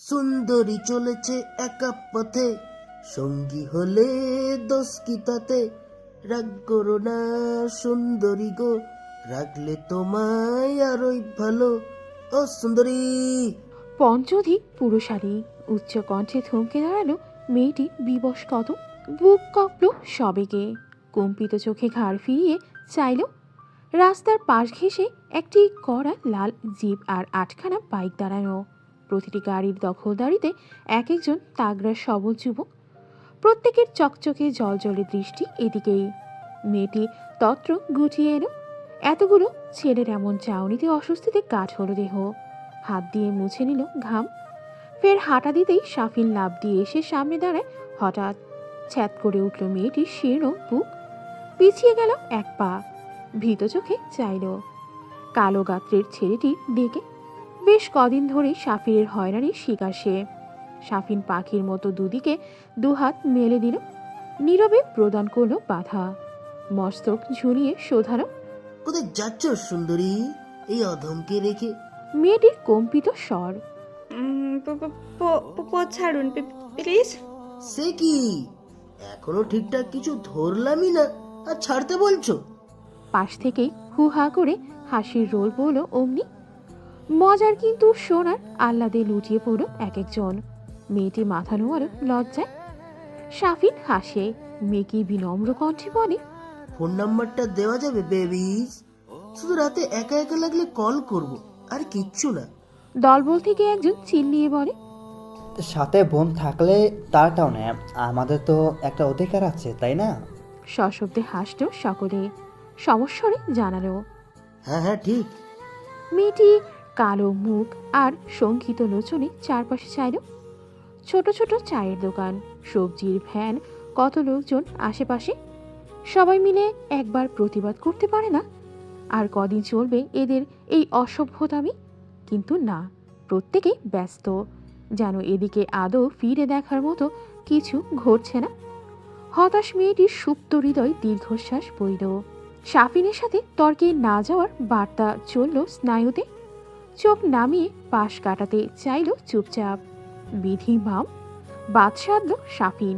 সুন্দরী চলেছে একা পথে, সঙ্গী হলে দোষ কি তাতে? রাগ করো না সুন্দরী গো, রাখলে তোমায় আরোই ভালো। ও সুন্দরী। পঞ্চধিক পুরুষালী উচ্চ কণ্ঠে থমকে দাঁড়ালো মেয়েটি বিবশ কদম। বুক কপল সবেগে, কম্পিত চোখে ঘাড় ফিরিয়ে চাইল। রাস্তার পাশ ঘেঁষে একটি কড়া লাল জিপ আর 8খানা বাইক দাঁড়ানো। প্রতিটি গাড়ির দখলদারিতে এক একজন তাগড়া সবল যুবক। প্রত্যেকের চকচকে জলজলে দৃষ্টি এদিকেই। মেয়েটি তত্র গুটিয়ে এলো। এতগুলো ছেলের এমন চাউনিতে অস্বস্তিতে কাঠ হলো দেহ। হাত দিয়ে মুছে নিল ঘাম। ফের হাঁটা দিতেই সাফিন লাফ দিয়ে এসে সামনে দাঁড়ায়। হঠাৎ ছ্যাদ করে উঠল মেয়েটির শীর্ণ বুক। পিছিয়ে গেল এক পা, ভীত চোখে চাইল কালো গাত্রের ছেলেটির দিকে। বেশ কদিন ধরেই সাফিরের হয়রানির শিকার সে। সাফিন পাখির মতো দুদিকে দুহাত মেলে দিল, নীরবে প্রদান করলো বাধা। মস্তক ঝুলিয়ে শোধালো, কোথায় যাচ্ছ সুন্দরী এই অধমকে রেখে? মেয়েটির কম্পিত স্বর। পথ ছাড়ুন প্লিজ। সে কি, এখনো ঠিকঠাক কিছু ধরলামই না আর ছাড়তে বলছো? পাশ থেকেই হু হা করে হাসির রোল পড়ল অমনি। মজার কিন্তু সোনার আহ্লাদে লুটিয়ে পড়ল এক একজন। মেয়েটি মাথা নোয়ালো লজ্জায়। সাফিন হাসে, মেয়েকে বিনম্র কণ্ঠে বলে, ফোন নাম্বারটা দেওয়া যাবে বেবিস? শুধু রাতে একা একা লাগলে কল করব, আর কিচ্ছু না। দলবল থেকে একজন চিল্লিয়ে বলে, সাথে বোন থাকলে তারটাও নেয়, আমাদের তো একটা অধিকার আছে তাই না? সশব্দে হাসল সকলে। সমস্বরে জানালো। হ্যাঁ হ্যাঁ ঠিক। মেয়েটি কালো মুখ আর শঙ্কিত লোচনে চারপাশে চাইল। ছোট ছোট চায়ের দোকান, সবজির ভ্যান, কত লোকজন আশেপাশে। সবাই মিলে একবার প্রতিবাদ করতে পারে না? আর কদিন চলবে এদের এই অসভ্যতামি? কিন্তু না, প্রত্যেকেই ব্যস্ত, যেন এদিকে আদৌ ফিরে দেখার মতো কিছু ঘটছে না। হতাশ মেয়েটির সুপ্ত হৃদয় দীর্ঘশ্বাস বইল। সাফিনের সাথে তর্কে না যাওয়ার বার্তা চলল স্নায়ুতে। চোখ নামিয়ে পাশ কাটাতে চাইল চুপচাপ। বিধি মাম বাদ সাধল সাফিন।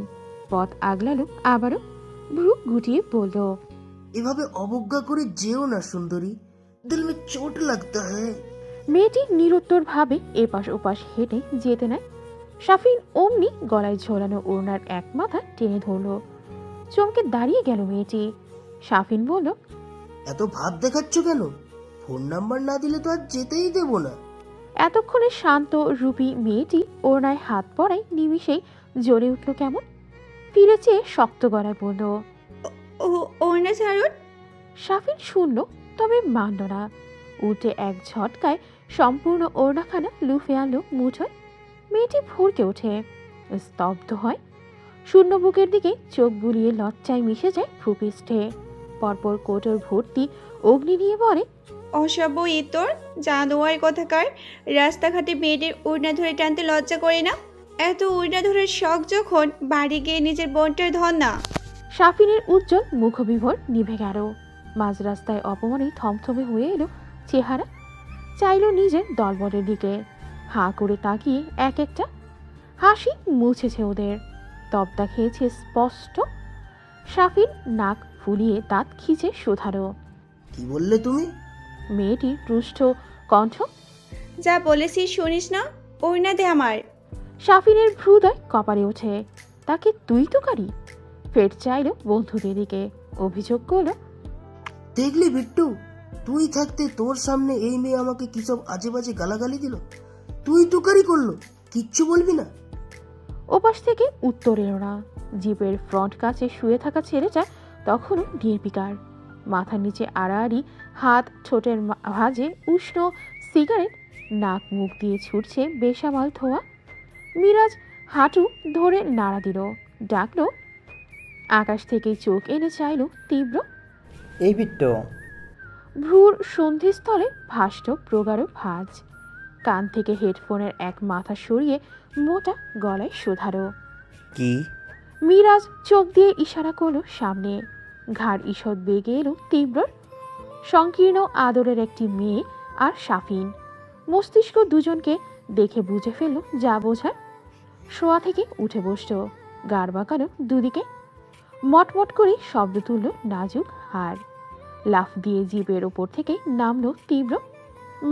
পথ আগলালো আবারও। ভ্রু গুটিয়ে বলল, এভাবে অবজ্ঞা করে যেও না সুন্দরী, দিল মে চোট লাগতা হ্যায়। মেয়েটি নিরুত্তর ভাবে এপাশ ওপাশ হেঁটে যেতে নেয়। সাফিন অমনি গলায় ঝোলানো ওড়নার এক মাথা টেনে ধরল। চমকে দাঁড়িয়ে গেল মেয়েটি। সাফিন বলল, এত ভাব দেখাচ্ছ কেন? ফোন নাম্বার না দিলে তো আর যেতেই দেব না। এতক্ষণে শান্ত রূপী মেয়েটি ওড়নায় হাত পড়ায় নিমিষেই জ্বলে উঠল কেমন। ফিরে চেয়ে শক্ত গলায় বলল, ওড়না ছাড়ুন। সাফিন শুনল, তবে মানল না। উঠে এক ঝটকায় সম্পূর্ণ ওড়নাখানা লুফে আনলো মুঠোয়। মেয়েটি ভরকে ওঠে, স্তব্ধ হয়। শূন্য বুকের দিকে চোখ বুলিয়ে লজ্জায় মিশে যায় ভূপৃষ্ঠে। পরপর কোটর ভর্তি অগ্নি নিয়ে বলে, অসভ্য ইতর, জানোয়ার কথাকার। রাস্তাঘাটে মেয়েদের ওড়না ধরে টানতে লজ্জা করে না? এত ওড়না ধরার শখ যখন, বাড়ি গিয়ে নিজের বোনটার ধন না। সাফিনের উজ্জ্বল মুখবিভোর নিভে গেল। মাঝ রাস্তায় অপমানে থমথমে হয়ে এলো চেহারা। চাইল নিজের দলবলের দিকে, হাঁ করে তাকিয়ে এক একটা। হাসি মুছেছে ওদের, তবদা খেয়েছে স্পষ্ট। সাফিন নাক ফুলিয়ে দাঁত খিচে শোধালো। কি বললে তুমি? মেয়েটির রুষ্ট কণ্ঠ। যা বলেছি শুনিস না? ওড়না দে আমার। সাফিনের ভ্রুদয় কপালে ওঠে। তাকে তুই তুকারি? ফের চাইল বন্ধুদের দিকে, অভিযোগ করল, দেখলি বিট্টু, তুই থাকতে তোর সামনে এই মেয়ে আমাকে কিসব আজে বাজে গালাগালি দিল, তুই তুকারি করলো, কিচ্ছু বলবি না? ওপাশ থেকে উত্তর এলো না। জিপের ফ্রন্ট কাছে শুয়ে থাকা ছেলেটা তখনও নির্বিকার। মাথার নিচে আড়াআড়ি হাত, ঠোঁটের ভাঁজে উষ্ণ সিগারেট, নাক মুখ দিয়ে ছুটছে বেসামাল ধোয়া। মিরাজ হাঁটু ধরে নাড়া দিল, ডাকলো। আকাশ থেকে চোখ এনে চাইল তীব্র। এই বিট্টু। ভ্রুর সন্ধিস্থলে ভাসল প্রগাঢ় ভাঁজ। কান থেকে হেডফোনের এক মাথা সরিয়ে মোটা গলায় শোধালো, কি? মিরাজ চোখ দিয়ে ইশারা করলো সামনে। ঘাড় ঈষৎ বেগে এলো তীব্র। সংকীর্ণ আদরের একটি মেয়ে আর সাফিন। মস্তিষ্ক দুজনকে দেখে বুঝে ফেলল যা বোঝার। শোয়া থেকে উঠে বসল, গাড় বাঁকানো দুদিকে, মটমট করে শব্দ তুলল নাজুক হাড়। লাফ দিয়ে জিপের ওপর থেকে নামলো তীব্র।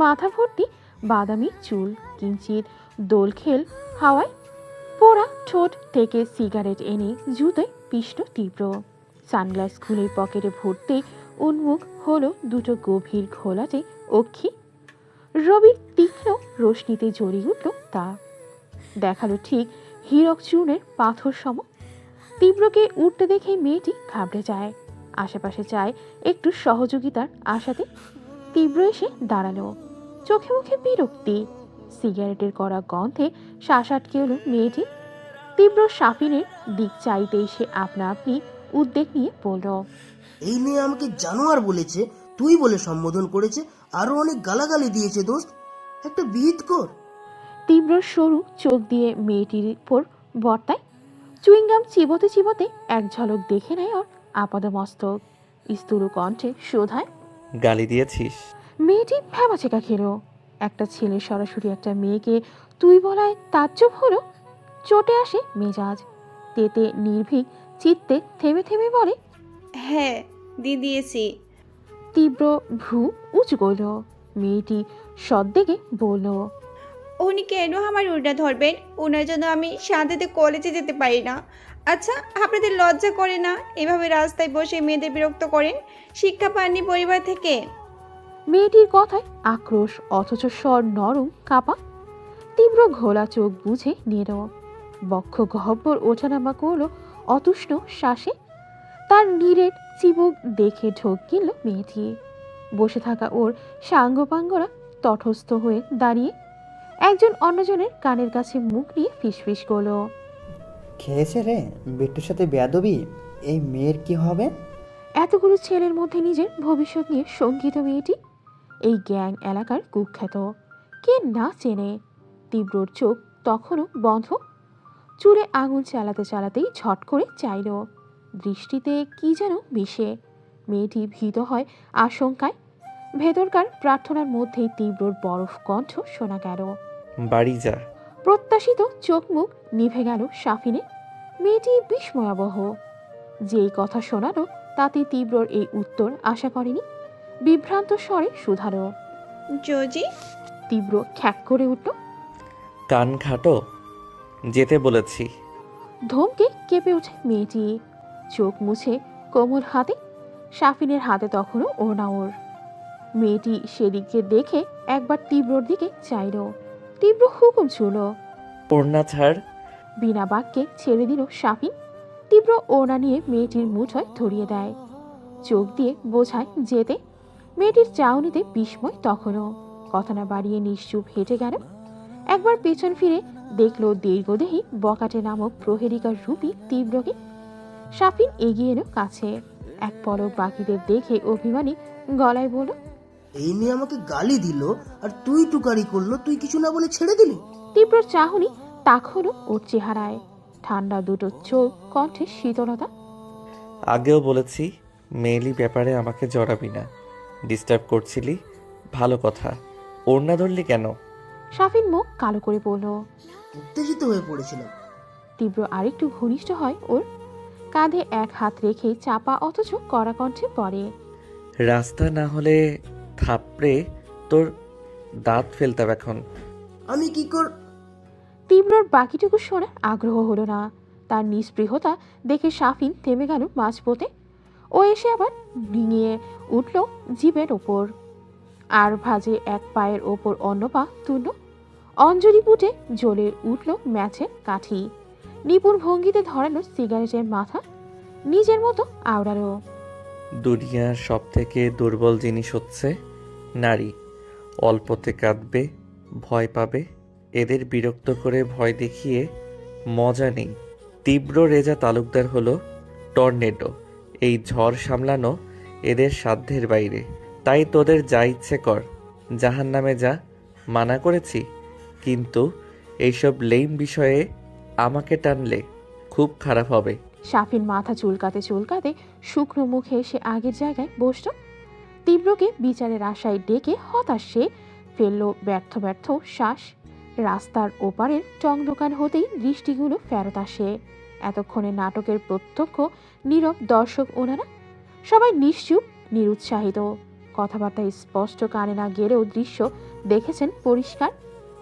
মাথা ভর্তি বাদামি চুল, কিঞ্চিত দোলখেল হাওয়ায়। পোড়া ঠোঁট থেকে সিগারেট এনে জুতোয় পিষ্ট তীব্র। সানগ্লাস খুলে পকেটে ভরতে উন্মুখ হলো দুটো গভীর ঘোলাটে অক্ষি। রবির তীক্ষ্ণ রোশনিতে জড়িয়ে উঠল তা। দেখালো ঠিক হীরক চূর্ণের পাথর সম। তীব্রকে উঠতে দেখে মেয়েটি ঘাবড়ে যায়, আশেপাশে চায় একটু সহযোগিতার আশাতে। তীব্র এসে দাঁড়ালো, চোখে মুখে বিরক্তি। সিগারেটের কড়া গন্ধে শ্বাস আটকে এলো মেয়েটি। তীব্র শাফিনের দিক চাইতেই সে আপনা আপনি উদ্বেগ নিয়ে বলল, এই মেয়ে আমাকে জানোয়ার বলেছে, তুই বলে সম্বোধন করেছে, আরো অনেক গালাগালি দিয়েছে দোস্ত, একটা বিহিত কর। তীব্র সরু চোখ দিয়ে মেয়েটির উপর বর্তায়। চুইংগাম চিবোতে চিবোতে এক ঝলক দেখে নেয় ওর আপাদমস্তক। স্থূল কণ্ঠে শোধায়, গালি দিয়েছিস? মেয়েটি ভ্যাবাচেকা খেল। একটা ছেলে সরাসরি একটা মেয়েকে তুই বলায় তাজ্জব হলো। চটে আসে মেজাজ। তেতে নির্ভীক চিত্তে থেমে থেমে বলে, হ্যাঁ দিয়েছি। তীব্র ভ্রু উঁচু করল। মেয়েটি সদ্দেগে বলল, উনি কেন আমার উড়না ধরবেন? ওনার জন্য আমি শান্তিতে কলেজে যেতে পারি না। আচ্ছা, আপনাদের লজ্জা করে না এভাবে রাস্তায় বসে মেয়েদের বিরক্ত করেন? শিক্ষা পাননি পরিবার থেকে? মেয়েটির কথায় আক্রোশ, অথচ স্বর নরম কাপা। তীব্র ঘোলা চোখ বুঝে নিল, বক্ষ গহ্বর ওঠানামা করল অতুষ্ণ শ্বাসে। তার নীরের চিবুক দেখে ঢোক গিলল মেয়েটি। বসে থাকা ওর সাঙ্গপাঙ্গরা তটস্থ হয়ে দাঁড়িয়ে একজন অন্যজনের কানের কাছে মুখ নিয়ে ফিসফিস করল, খেয়েছে রে বিট্টুর সাথে বেয়াদবি, এই মেয়ের কি হবে? এতগুলো ছেলের মধ্যে নিজের ভবিষ্যৎ নিয়ে শঙ্কিত মেয়েটি। এই গ্যাং এলাকার কুখ্যাত, কে না চেনে। তীব্রর চোখ তখনও বন্ধ। চুলে আঙুল চালাতে চালাতেই ঝট করে চাইল। দৃষ্টিতে কি যেন মিশে। মেয়েটি ভীত হয় আশঙ্কায়। ভেতরকার প্রার্থনার মধ্যেই তীব্রর বরফ কণ্ঠ শোনা গেল, বাড়ি যা। প্রত্যাশিত চোখ মুখ নিভে গেল শাফিনে। মেয়েটি বিস্ময়াবহ। যেই কথা শোনালো তাতে তীব্রর এই উত্তর আশা করেনি। বিভ্রান্ত স্বরে শুধালো, জজি। তীব্র খ্যাক করে উঠল। কান খাটো, যেতে বলেছি। ধমকে কেঁপে ওঠে মেয়েটি। চোখ মুছে কোমল হাতে। শাফিনের হাতে তখনও ওড়না ওর। মেয়েটি সেদিকে দেখে একবার তীব্রর দিকে চাইল। তীব্র হুকুম ছুড়ল, পড়না ছাড়। বিনা বাক্যে ছেড়ে দিল শাফিন। তীব্র ওড়না নিয়ে মেয়েটির মুঠোয় ধরিয়ে দেয়, চোখ দিয়ে বোঝায় যেতে। মেয়েটির চাউনিতে বিস্ময় তখনও। কথা না বাড়িয়ে নিশ্চুপ হেঁটে গেল। একবার পেছন ফিরে দেখলো দীর্ঘদেহী বকাটে নামক প্রহেলিকার রূপী তীব্রকে। শাফিন এগিয়ে এলো কাছে। এক পলক বাকিদের দেখে অভিমানী গলায় বলল, এই মেয়ে আমাকে গালি দিল আর তুই টুকারি করলো, তুই কিছু না বলে ছেড়ে দিলি? তীব্র চাহনি তাখলো ওর চেহারায়। ঠান্ডা দুটো চোখ, কণ্ঠে শীতলতা। আগেও বলেছি মেয়েলি ব্যাপারে আমাকে জড়াবি না। ডিস্টার্ব করছিলি, ভালো কথা। ওড়না ধরলি কেন? শাফিন মুখ কালো করে বলল। উত্তেজিত হয়ে পড়েছিলাম। তীব্র আরেকটু ঘনিষ্ঠ হয় ওর। কাঁধে এক হাত রেখে চাপা অথচ কড়া কণ্ঠে পড়ে, রাস্তা না হলে থাপড়ে তোর দাঁত ফেলতাম এখন। আমি কি কর? তীব্রর বাকিটুকু শোনার আগ্রহ হলো না। তার নিস্পৃহতা দেখে শাফিন থেমে গেল মাঝপথে। ও এসে আবার ডিঙিয়ে উঠল জিভের ওপর। আর ভাজে এক পায়ের ওপর অন্য পা তুলল। অঞ্জলি পুটে জ্বলে উঠল ম্যাচের কাঠি। নিপুণ ভঙ্গিতে ধরালো সিগারেটের মাথা। নিজের মতো আওড়ালো, দুনিয়ার সব থেকে দুর্বল জিনিস হচ্ছে নারী। অল্পতে কাঁদবে, ভয় পাবে। এদের বিরক্ত করে ভয় দেখিয়ে মজা নেই। তীব্র রেজা তালুকদার হলো টর্নেডো। এই ঝড় সামলানো এদের সাধ্যের বাইরে। তাই তোদের যা ইচ্ছে কর, জাহান্নামে যা। মানা করেছি, কিন্তু এইসব লেম বিষয়ে আমাকে টানলে খুব খারাপ হবে। শাফিন মাথা চুলকাতে চুলকাতে শুকনো মুখে এসে আগের জায়গায় বসল। তীব্রকে বিচারের আশায় ডেকে হতাশ সে ফেলল ব্যর্থ ব্যর্থ শ্বাস। রাস্তার ওপারের টং দোকান হতেই দৃষ্টিগুলো ফেরত আসে। এতক্ষণে নাটকের প্রত্যক্ষ নীরব দর্শক ওনারা, সবাই নিশ্চুপ, নিরুৎসাহিত। কথাবার্তা স্পষ্ট কানে না গেলেও দৃশ্য দেখেছেন পরিষ্কার।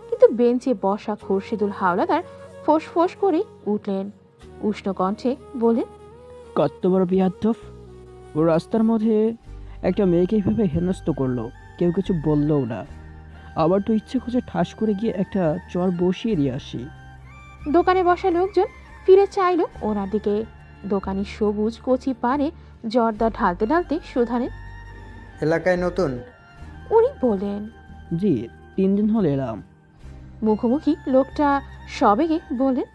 কিন্তু বেঞ্চে বসা খুরশিদুল হাওলাদার ফোঁস করে উঠলেন, উষ্ণ কণ্ঠে বললেন, কত বড় বিয়াদ্দফ! ও রাস্তার মধ্যে একটা মেয়েকে এইভাবে হেনস্থ করলো, কেউ কিছু বললও না। আবার তো ইচ্ছে করছে ঠাস করে গিয়ে একটা চর বসিয়ে দিয়ে আসি। দোকানে বসা লোকজন ফিরে চাইল ওনার দিকে। দোকানি সবুজ কচি পানে জর্দা ঢালতে ঢালতে সুধানেন। এলাকায় নতুন? উনি বললেন। জি, 3 দিন হলো এলাম। মুখোমুখি লোকটা সবেগে বললেন,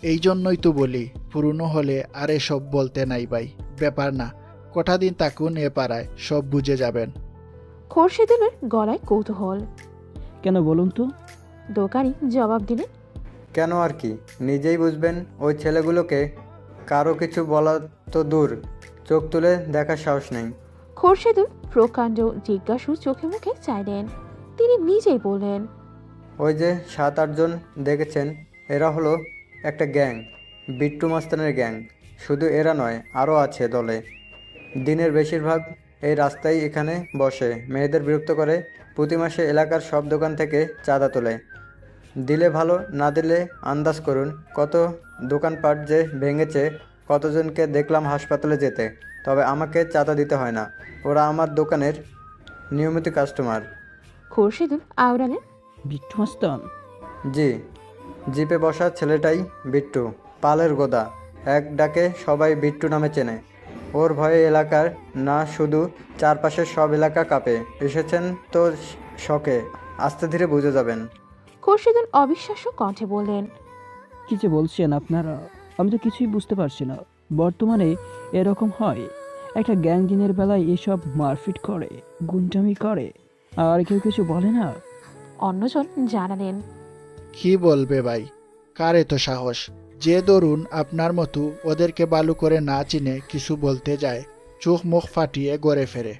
এই জন্যই তো বলি, পুরনো হলে আর এসব বলতে নাই ভাই, ব্যাপার না, কটা দিন থাকুন এ পাড়ায়, সব বুঝে যাবেন। খোরশেদুলের গলায় কৌতূহল। কেন বলুন তো? দোকানি জবাব দিলেন, কেন আর কি, নিজেই বুঝবেন। ওই ছেলেগুলোকে কারো কিছু বলা তো দূর, চোখ তুলে দেখার সাহস নেই। খোরশেদুল প্রকাণ্ড জিজ্ঞাসু চোখে মুখে চাইলেন। তিনি নিজেই বললেন, ওই যে 7-8 জন দেখেছেন, এরা হলো একটা গ্যাং, বিট্টু মাস্তানের গ্যাং। শুধু এরা নয়, আরও আছে দলে। দিনের বেশিরভাগ এই রাস্তায় এখানে বসে, মেয়েদের বিরক্ত করে। প্রতি মাসে এলাকার সব দোকান থেকে চাঁদা তোলে। দিলে ভালো, না দিলে আন্দাজ করুন কত দোকানপাট যে ভেঙেছে। কতজনকে দেখলাম হাসপাতালে যেতে। তবে আমাকে চাঁদা দিতে হয় না, ওরা আমার দোকানের নিয়মিত কাস্টমার। খোরশেদুল আওড়ালেন, বিট্টু মাস্তান? জি, জিপে বসা ছেলেটাই বিট্টু, পালের গোদা। এক ডাকে সবাই বিট্টু নামে চেনে। ওর ভয়ে এলাকার না, শুধু চারপাশের সব এলাকা কাঁপে। এসেছেন তো শখে, আস্তে ধীরে বুঝে যাবেন। খোরশেদুল অবিশ্বাস্য কণ্ঠে বললেন, কি যে বলছেন আপনারা, আমি তো কিছুই বুঝতে পারছি না। বর্তমানে এরকম হয়, একটা গ্যাং দিনের বেলায় এসব মারপিট করে, গুন্ডামি করে, আর কেউ কিছু বলে না? অন্যজন জানালেন, কি বলবে ভাই, কার এত সাহস? যে ধরুন আপনার মতো ওদেরকে বালু করে না চিনে কিছু বলতে যায়, চোখ মুখ ফাটিয়ে গড়ে ফেরে।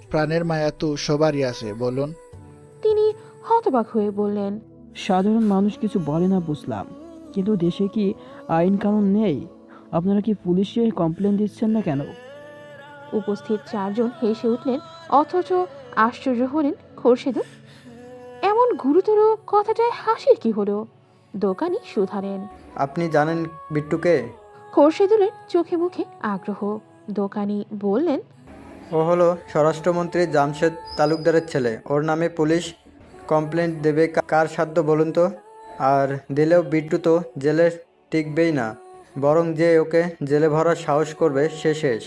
প্রাণের মায়া তো সবারই আছে, বলুন। তিনি হতবাক হয়ে বললেন, সাধারণ মানুষ কিছু বলে না বুঝলাম, কিন্তু দেশে কি আইন কানুন নেই? আপনারা কি পুলিশে কমপ্লেন দিচ্ছেন না কেন? উপস্থিত 4 জন হেসে উঠলেন, অথচ আশ্চর্য হলেন খোরশেদুল। এমন গুরুতর কথাটায় হাসির কি হলো? দোকানি শুধালেন। আপনি জানেন বিট্টুকে? খোরশেদুলের চোখে মুখে আগ্রহ। দোকানি বললেন, ও হলো স্বরাষ্ট্রমন্ত্রী জামশেদ তালুকদারের ছেলে। ওর নামে পুলিশ কমপ্লেন্ট দেবে কার সাধ্য বলুন তো? আর দিলেও বিট্টু তো জেলে টিকবেই না, বরং যে ওকে জেলে ভরার সাহস করবে সে শেষ।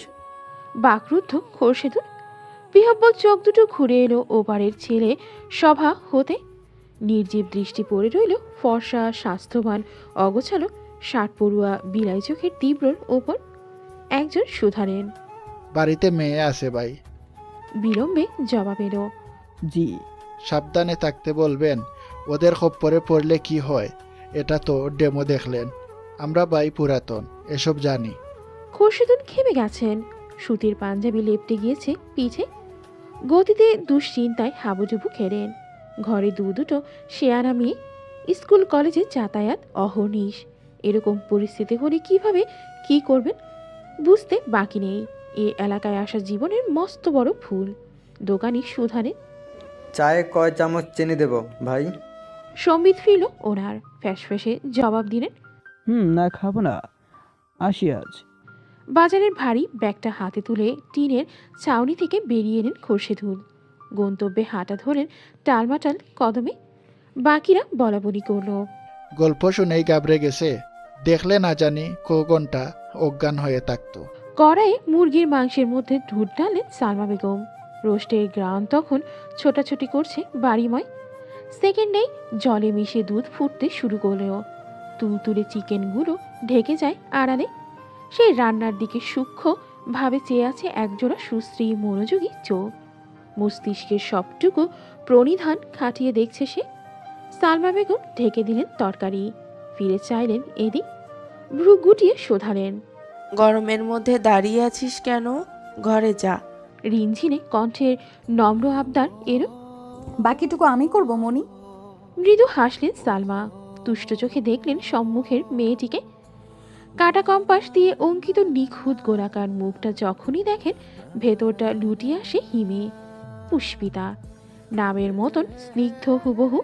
বাকরুদ্ধ খোরশেদুল। বিহব্বল চোখ দুটো ঘুরে এলো ওপারের ছেলে সভা হতে। নির্জীব দৃষ্টি পড়ে রইল ফর্সা স্বাস্থ্যবান অগোছালো ষাট পড়ুয়া বিলাই চোখের তীব্রর ওপর। একজন শুধালেন, বাড়িতে মেয়ে আছে ভাই। বিলম্বে জবাব এলো, জি। সাবধানে থাকতে বলবেন, ওদের খপ্পরে পড়লে কি হয়, এটা তো ডেমো দেখলেন। আমরা ভাই পুরাতন, এসব জানি। খোরশেদুল খেমে গেছেন। সুতির পাঞ্জাবি লেপটে গিয়েছে পিঠে। গতিতে দুশ্চিন্তায় হাবুডুবু খেলেন। ঘরে দুটো শেয়ানা মেয়ে, স্কুল কলেজে যাতায়াত অহর্নিশ। এরকম পরিস্থিতি হলে কিভাবে কি করবেন বুঝতে বাকি নেই। এ এলাকায় আসা জীবনের মস্ত বড় ভুল। দোকানি শুধানে, চায়ে কয় চামচ চিনি দেব ভাই? সম্বিত ফিরল ওনার। ফ্যাসফ্যাসে জবাব দিলেন, না, খাবো না, আসি আজ। বাজারের ভারী ব্যাগটা হাতে তুলে টিনের ছাউনি থেকে বেরিয়ে এলেন খোরশেদুল। গন্তব্যে হাঁটা ধরেন টালমাটাল কদমে। বাকিরা বলাবলি করল, গল্প শুনেই গাবড়ে গেছে, দেখলে না জানি ঘন্টা অজ্ঞান হয়ে থাকতো। কড়াইয়ে মুরগির মাংসের মধ্যে ঢুট ডালেন সালমা বেগম। রোস্টের গ্রান তখন ছোটাছুটি করছে বাড়িময়। সেকেন্ডেই জলে মিশে দুধ ফুটতে শুরু করলেও তুলতুলে চিকেনগুলো ঢেকে যায় আড়ালে। সেই রান্নার দিকে সূক্ষ্ম ভাবে চেয়ে আছে একজোড়া সুশ্রী মনোযোগী চোখ। মস্তিষ্কের সবটুকু প্রণিধান খাটিয়ে দেখছে সে। সালমা বেগম ঢেকে দিলেন তরকারি, ফিরে চাইলেন এদিক, ভ্রু গুটিয়ে শোধালেন, গরমের মধ্যে দাঁড়িয়ে আছিস কেন? ঘরে যা। রিনঝিনে কণ্ঠের নম্র আবদার এলো। বাকিটুকু আমি করব মনি। মৃদু হাসলেন সালমা। তুষ্ট চোখে দেখলেন সম্মুখের মেয়েটিকে। কাটা কম্পাস দিয়ে অঙ্কিত নিখুঁত গোলাকার মুখটা যখনই দেখেন, ভেতরটা লুটিয়ে আসে হিমে। পুষ্পিতা, নামের মতন স্নিগ্ধ হুবহু,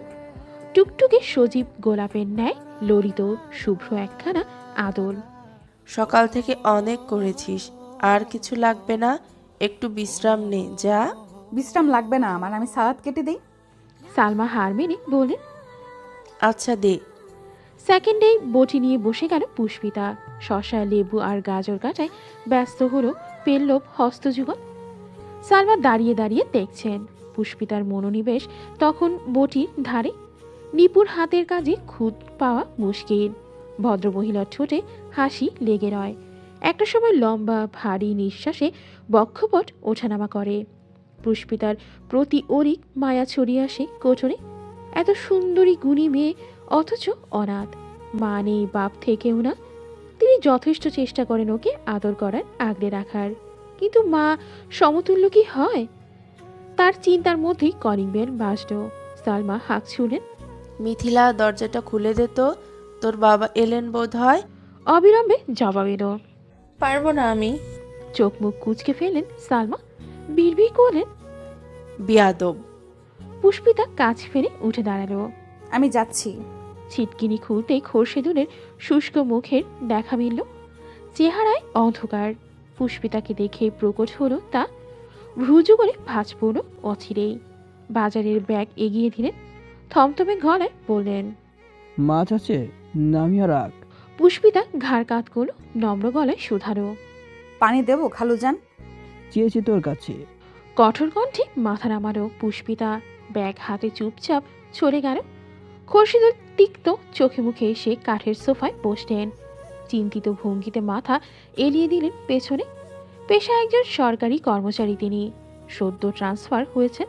টুকটুকে সজীব গোলাপের ন্যায় ললিত শুভ্র একখানা আদল। সকাল থেকে অনেক করেছিস, আর কিছু লাগবে না, একটু বিশ্রাম নে যা। বিশ্রাম লাগবে না আমার, আমি সালাদ কেটে দেই। সালমা হার মেনে বললেন, আচ্ছা দে। সেকেন্ডেই বটি নিয়ে বসে গেল পুষ্পিতা। শসা, লেবু আর গাজর কাটায় ব্যস্ত হলো পেল্লব হস্তযুগল। সালমা দাঁড়িয়ে দাঁড়িয়ে দেখছেন। পুষ্পিতার মনোনিবেশ তখন বটির ধারে। নিপুর হাতের কাজে খুঁত পাওয়া মুশকিল। ভদ্রমহিলার ঠোঁটে হাসি লেগে রয়। একটা সময় লম্বা ভারী নিঃশ্বাসে বক্ষপট ওঠানামা করে। পুষ্পিতার প্রতি অরিক মায়া ছড়িয়ে আসে কোটরে। এত সুন্দরী গুণী মেয়ে, অথচ অনাথ, মা নেই, বাপ থেকেও না। তিনি যথেষ্ট চেষ্টা করেন ওকে আদর করার, আগলে রাখার, কিন্তু মা সমতুল্য কি হয়? তার চিন্তার মধ্যেই কলিং বেল বাজল। সালমা হাঁক ছুলেন, মিথিলা, দরজাটা খুলে দে তো, তোর বাবা এলেন বোধ হয়। অবিলম্বে জবাব এলো। পারবো না আমি। চোখ মুখ কুঁচকে ফেললেন সালমা, বিড়বিড় করলেন। বিয়াদব। পুষ্পিতা কাছ ফেরে উঠে দাঁড়ালো। আমি যাচ্ছি। ছিটকিনি খুলতেই খোরশেদুলের শুষ্ক মুখের দেখা মিলল। চেহারায় অন্ধকার। পুষ্পিতাকে দেখে প্রকট হলো তা। ভ্রুজু করে ভাঁজ পড়ল অচিরেই। বাজারের ব্যাগ এগিয়ে দিলেন, থমথমে গলায় বললেন, মাছ আছে, নামিয়ে রাখ। পুষ্পিতা ঘাড় কাত করল, নম্র গলায় শুধালো, পানি দেবো খালুজান? চেয়েছি তোর কাছে। কঠোর কণ্ঠে মাথা নামালো পুষ্পিতা। ব্যাগ হাতে চুপচাপ চলে গেল। খোরশেদুল তিক্ত চোখে মুখে এসে কাঠের সোফায় বসলেন। চিন্তিত ভঙ্গিতে মাথা এলিয়ে দিলেন পেছনে। পেশা একজন সরকারি কর্মচারী তিনি। সদ্য ট্রান্সফার হয়েছেন।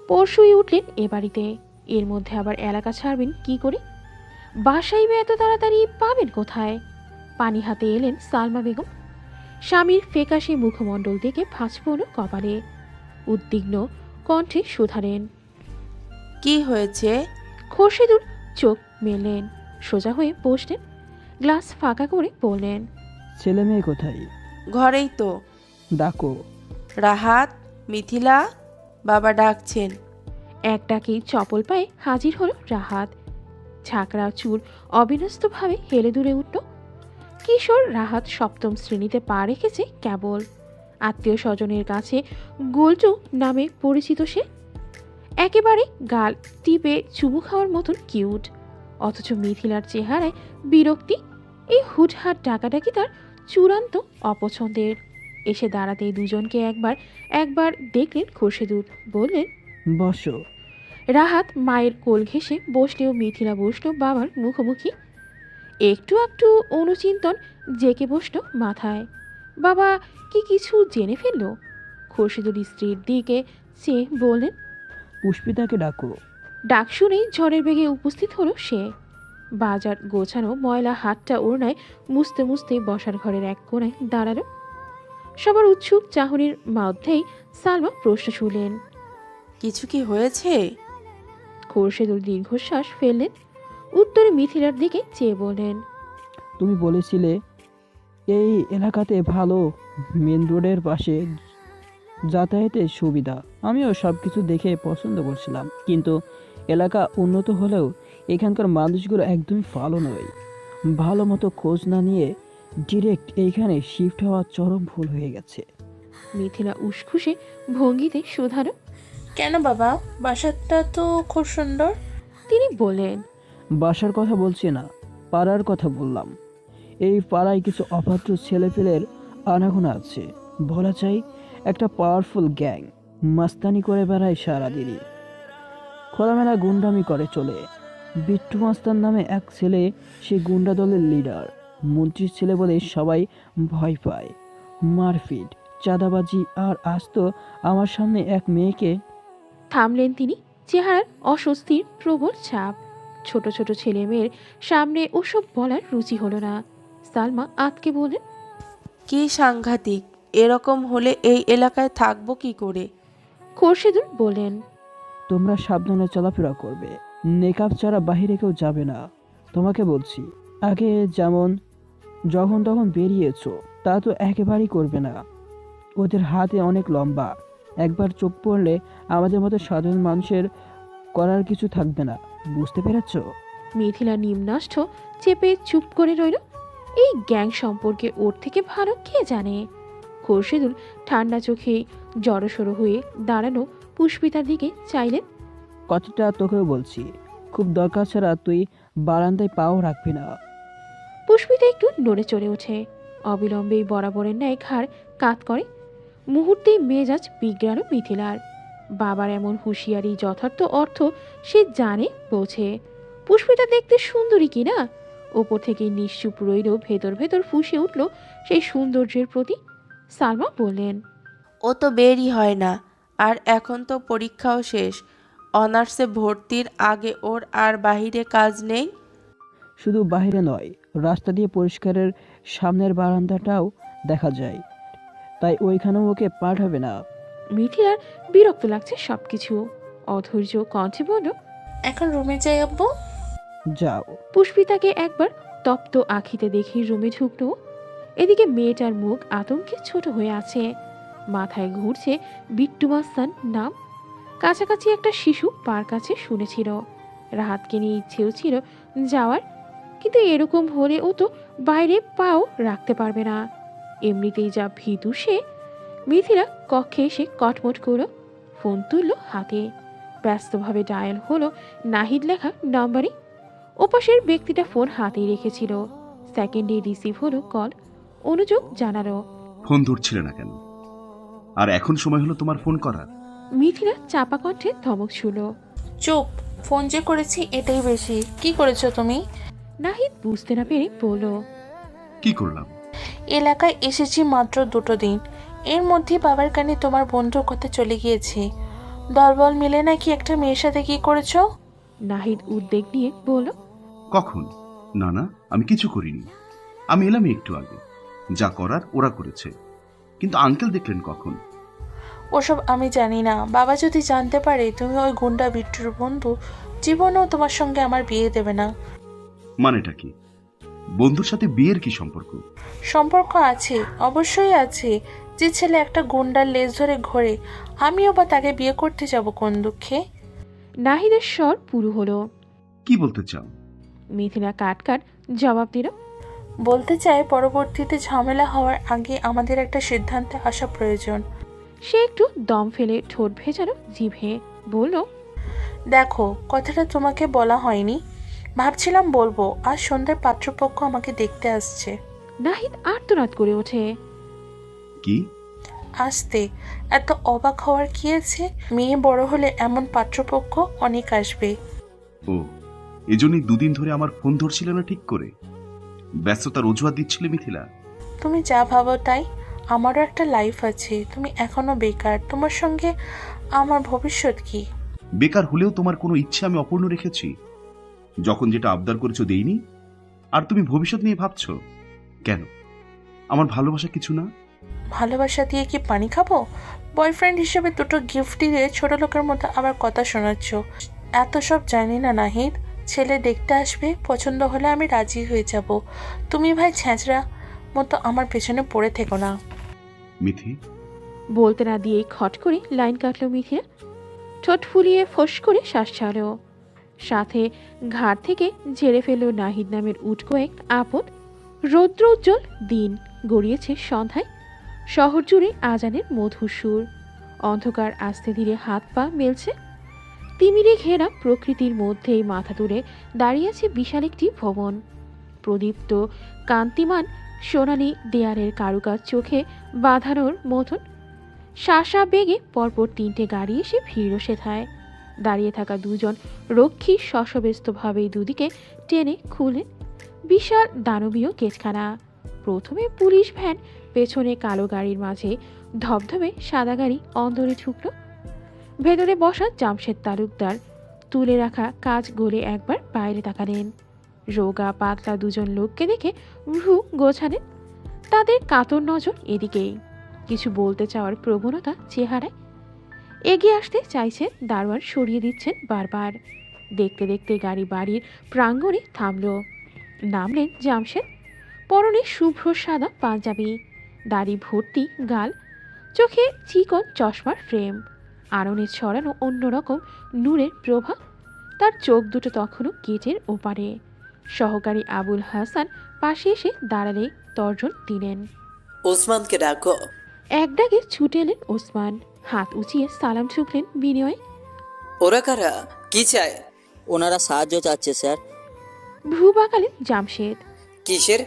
পরশুই উঠলেন এ বাড়িতে। এর মধ্যে আবার এলাকা ছাড়বেন কি করে? বাসাই বা এত তাড়াতাড়ি পাবেন কোথায়? পানি হাতে এলেন সালমা বেগম। স্বামীর ফেকাশে মুখমণ্ডল দেখে ভাঁজ পড়ল কপালে। উদ্বিগ্ন কণ্ঠে শুধালেন, কি হয়েছে? খোরশেদুল চোখ মেললেন, সোজা হয়ে বসলেন। গ্লাস ফাঁকা করে বললেন, ছেলে মেয়ে কোথায়? ঘরেই তো। ডাকো। রাহাত, মিথিলা, বাবা ডাকছেন। এক ডাকেই চপল পায়ে হাজির হলো রাহাত। ঝাঁকড়া চুল অবিন্যস্তভাবে হেলে দুলে উঠল। কিশোর রাহাত সপ্তম শ্রেণীতে পা রেখেছে কেবল। আত্মীয় স্বজনের কাছে গোলটু নামে পরিচিত সে। একেবারে গাল টিপে চুমু খাওয়ার মতন কিউট, অথচ মিথিলার চেহারায় বিরক্তি। এই হুটহাট ডাকাডাকি তার চূড়ান্ত অপছন্দের। এসে দাঁড়াতেই দুজনকে একবার দেখলেন খোরশেদুল। বললেন, বসো। রাহাত মায়ের কোল ঘেঁষে বসলেও মিথিলা বসলো বাবার মুখোমুখি। একটু একটু অনুচিন্তন জেকে বসলো মাথায়। বাবা কি কিছু জেনে ফেলল? খোরশেদুল স্ত্রীর দিকে চেয়ে বললেন, পুষ্পিতাকে ডাকো। ডাক শুনেই ঝড়ের বেগে উপস্থিত হলো সে। বাজার গোছানো ময়লা হাতটা ওড়নায় মুছতে মুছতে বসার ঘরের এক কোণায় দাঁড়ালো। সবার উৎসুক চাহনির মধ্যেই সালমা প্রশ্ন ছুড়লেন, কিছু কি হয়েছে? খোরশেদুল দীর্ঘশ্বাস ফেললেন। উত্তরে মিথিলার দিকে চেয়ে বললেন, তুমি বলেছিলে এই এলাকাতে ভালো মেন রোডের পাশে যাতায়াতের সুবিধা। আমিও সব কিছু দেখে পছন্দ করছিলাম, কিন্তু এলাকা উন্নত হলেও এখানকার মানুষগুলো একদমই ভালো নয়। ভালো মতো খোঁজ না নিয়ে ডিরেক্ট এইখানে শিফট হওয়া চরম ভুল হয়ে গেছে। মিথিলা উসখুসে ভঙ্গিতে শুধালো, কেন বাবা? বাসাটা তো খুব সুন্দর। তিনি বললেন, বাসার কথা বলছি না, পাড়ার কথা বললাম। এই পাড়ায় কিছু অভদ্র ছেলেপেলের আনাগোনা আছে। বলা চাই একটা পাওয়ারফুল গ্যাং মাস্তানি করে বেড়ায় সারাদিনই। খোলামেলা গুন্ডামি করে চলে। বিট্টু মাস্তান নামে এক ছেলে, সে গুন্ডা দলের লিডার। মন্ত্রীর ছেলে বলে সবাই ভয় পায়। মারপিট, চাঁদাবাজি, আর আজ তো আমার সামনে এক মেয়েকে। থামলেন তিনি। চেহারার অস্বস্তির প্রবল ছাপ। ছোট ছোট ছেলে মেয়ের সামনে ওসব বলার রুচি হলো না। সালমা আতকে বলেন, কি সাংঘাতিক! এরকম হলে এই এলাকায় থাকবো কি করে? খোরশেদুল বললেন, তোমরা সাবধানে চলাফেরা করবে, নেকাব ছাড়া বাইরে কেউ যাবে না। তোমাকে বলছি, আগে যেমন যখন তখন বেরিয়েছো তা তো একেবারেই করবে না। ওদের হাতে অনেক লম্বা, একবার চোখ পড়লে আমাদের মতো সাধারণ মানুষের করার কিছু থাকবে না। বুঝতে পেরেছো? মিথিলা নিম্নাষ্ঠ চেপে চুপ করে রইল। এই গ্যাং সম্পর্কে ওর থেকে ভালো কে জানে। খোরশেদুল ঠান্ডা চোখে জড়সড় হয়ে দাঁড়ানো পুষ্পিতার দিকে চাইলেন। কথাটা তোকেও বলছি, খুব দরকার ছাড়া তুই বারান্দায় পাও রাখবি না। পুষ্পিতা একটু নড়ে চড়ে ওঠে। অবিলম্বেই বরাবরের ন্যায় ঘাড় কাত করে। মুহূর্তেই মেজাজ বিগড়াল মিথিলার। বাবার এমন হুঁশিয়ারি যথার্থ অর্থ সে জানে, বোঝে। পুষ্পিতা দেখতে সুন্দরী কিনা ওপর থেকে নিশ্চুপ রইল, ভেতর ভেতর ফুঁসে উঠল সেই সৌন্দর্যের প্রতি। সালমা বললেন, ও তো বেরই হয় না, আর এখন তো পরীক্ষাও শেষ। অনার্সে ভর্তির আগে ওর আর বাহিরে কাজ নেই। শুধু বাইরে নয়, রাস্তা দিয়ে পরিষ্কারের সামনের বারান্দাটাও দেখা যায়, তাই ওইখানেও ওকে পাঠাবে না। মিথিলার বিরক্ত লাগছে সবকিছু। অধৈর্য কণ্ঠে বলল, এখন রুমে যাই আব্বু। যাও। পুষ্পিতাকে একবার তপ্ত আখিতে দেখে রুমে ঢুকলো। এদিকে মেয়েটার মুখ আতঙ্কে ছোট হয়ে আছে। মাথায় ঘুরছে বিট্টু মাস্তান নাম। কাছাকাছি একটা শিশু পার কাছে শুনেছিল। রাহাতকে নিয়ে ইচ্ছেও ছিল যাওয়ার, কিন্তু এরকম হলে ও তো বাইরে পাও রাখতে পারবে না। এমনিতেই যা ভীতু সে। মিথিলা কক্ষে এসে কটমট করলো। ফোন তুলল হাতে। ব্যস্তভাবে ডায়াল হলো নাহিদ লেখা নাম্বারে। ওপাশের ব্যক্তিটা ফোন হাতেই রেখেছিল। সেকেন্ডে রিসিভ হলো কল। অনুযোগ জানালো, ফোন ধরছিলে না কেন? আর এখন সময় হলো তোমার ফোন করার। মিথিলা চাপা কণ্ঠে ধমক ছুড়ল, চুপ, ফোন যে করেছি এটাই বেশি। কি করেছো তুমি? নাহিদ বুঝতে না পেরে বলল, কি করলাম? এলাকায় এসেছি মাত্র 2 দিন, এর মধ্যে বাবার কানে তোমার বন্ধুর কথা চলে গিয়েছে। দলবল মিলে নাকি একটা মেয়ের সাথে কি করেছো? নাহিদ উদ্বেগ নিয়ে বলল, কখন? না না, আমি কিছু করিনি। আমি এলাম একটু আগে। যা করার ওরা করেছে, কিন্তু আঙ্কেল দেখলেন কখন? ওসব আমি জানি না। বাবা যদি জানতে পারে তুমি ওই গুন্ডা বিট্টুর বন্ধু, জীবনেও তোমার সঙ্গে আমার বিয়ে দেবে না। মানেটা কি? বন্ধুর সাথে বিয়ের কি সম্পর্ক? সম্পর্ক আছে, অবশ্যই আছে। যে ছেলে একটা গুন্ডার লেজ ধরে ঘোরে, আমিও বা তাকে বিয়ে করতে যাব কোন দুঃখে? নাহিদের স্বর পুরো হলো। কি বলতে চাও? মিথিলা কাট কাট জবাব দিল, বলতে চাই পরবর্তীতে ঝামেলা হওয়ার আগে আমাদের একটা সিদ্ধান্তে আসা প্রয়োজন। সে একটু দম ফেলে ঠোঁট ভেজালো জিভে, বলল, দেখো, কথাটা তোমাকে বলা হয়নি, ভাবছিলাম বলবো। আজ সন্ধ্যায় পাত্রপক্ষ আমাকে দেখতে আসছে। নাহিদ আর্তনাদ করে ওঠে, কি? আসতে এত অবাক হওয়ার কি আছে? মেয়ে বড় হলে এমন পাত্রপক্ষ অনেক আসবে। ও, এজন্যই 2 দিন ধরে আমার ফোন ধরছিল না ঠিক করে? ব্যস্ততার অজুহাত দিচ্ছিলে মিথিলা? তুমি যা ভাবো তাই। আমারও একটা লাইফ আছে, তুমি এখনো বেকার। তোমার সঙ্গে আমার ভবিষ্যৎ কি? বেকার হলেও তোমার কোনো ইচ্ছে আমি অপূর্ণ রেখেছি? যখন যেটা আবদার করেছো দেইনি, আর তুমি ভবিষ্যৎ নিয়ে ভাবছো কেন? আমার ভালোবাসা কিছু না? ভালোবাসা দিয়ে কি পানি খাবো? বয়ফ্রেন্ড হিসেবে 2টো গিফট দিয়ে ছোট লোকের মতো আবার কথা শোনাচ্ছ। এত সব জানি না নাহিদ। ছেলে দেখতে আসবে, পছন্দ হলে আমি রাজি হয়ে যাব। তুমি ভাই ছ্যাঁচড়া মতো আমার পেছনে পড়ে থেকো না। মিথি, বলতে না দিয়েই খট করে লাইন কাটলো মিথিলা। ঠোঁট ফুলিয়ে ফোঁস করে শ্বাস ছাড়লো। সাথে ঘাড় থেকে ঝেড়ে ফেললো নাহিদ নামের উটকোয়েক আপদ। রৌদ্র উজ্জ্বল দিন গড়িয়েছে সন্ধ্যায়। শহর জুড়ে আজানের মধুর সুর। অন্ধকার আস্তে ধীরে হাত পা মেলছে। তিমিরে ঘেরা প্রকৃতির মধ্যেই মাথা তুলে দাঁড়িয়ে আছে বিশাল একটি ভবন। প্রদীপ্ত কান্তিমান সোনালি দেয়ালের কারুকাজ চোখে বাঁধানোর মতন। শাসা বেগে পরপর 3টে গাড়ি এসে ভিড়ল সেথায়। দাঁড়িয়ে থাকা 2জন রক্ষী শশব্যস্তভাবেই দুদিকে টেনে খুলেন বিশাল দানবীয় গেটখানা। প্রথমে পুলিশ ভ্যান, পেছনে কালো গাড়ির মাঝে ধবধবে সাদা গাড়ি অন্দরে ঢুকল। ভেতরে বসা জামশেদ তালুকদার তুলে রাখা কাজ গলে একবার বাইরে তাকালেন। রোগা পাতলা 2জন লোককে দেখে ভ্রু গোছালেন। তাদের কাতর নজর এদিকেই। কিছু বলতে চাওয়ার প্রবণতা চেহারায়। এগিয়ে আসতে চাইছেন, দারোয়ান সরিয়ে দিচ্ছেন বারবার। দেখতে দেখতে গাড়ি বাড়ির প্রাঙ্গণে থামল। নামলেন জামশেদ। পরনে শুভ্র সাদা পাঞ্জাবি, দাড়ি ভর্তি গাল, চোখে চিকন চশমার ফ্রেম, আড়নে ছড়ানো অন্যরকম নূরের প্রভা। তার চোখ দুটো তখনও গেটের ওপারে। সহকারী আবুল হাসান পাশে এসে দাঁড়ালে তর্জন দিলেন। ওসমানকে ডাকো। এক ডাকে ছুটে এলেন ওসমান। হাত উঁচিয়ে সালাম ঠুকলেন বিনয়। ওরা কারা, কি চায়? ওনারা সাহায্য চাচ্ছে স্যার। ভ্রু বাঁকালেন জামশেদ। কিসের?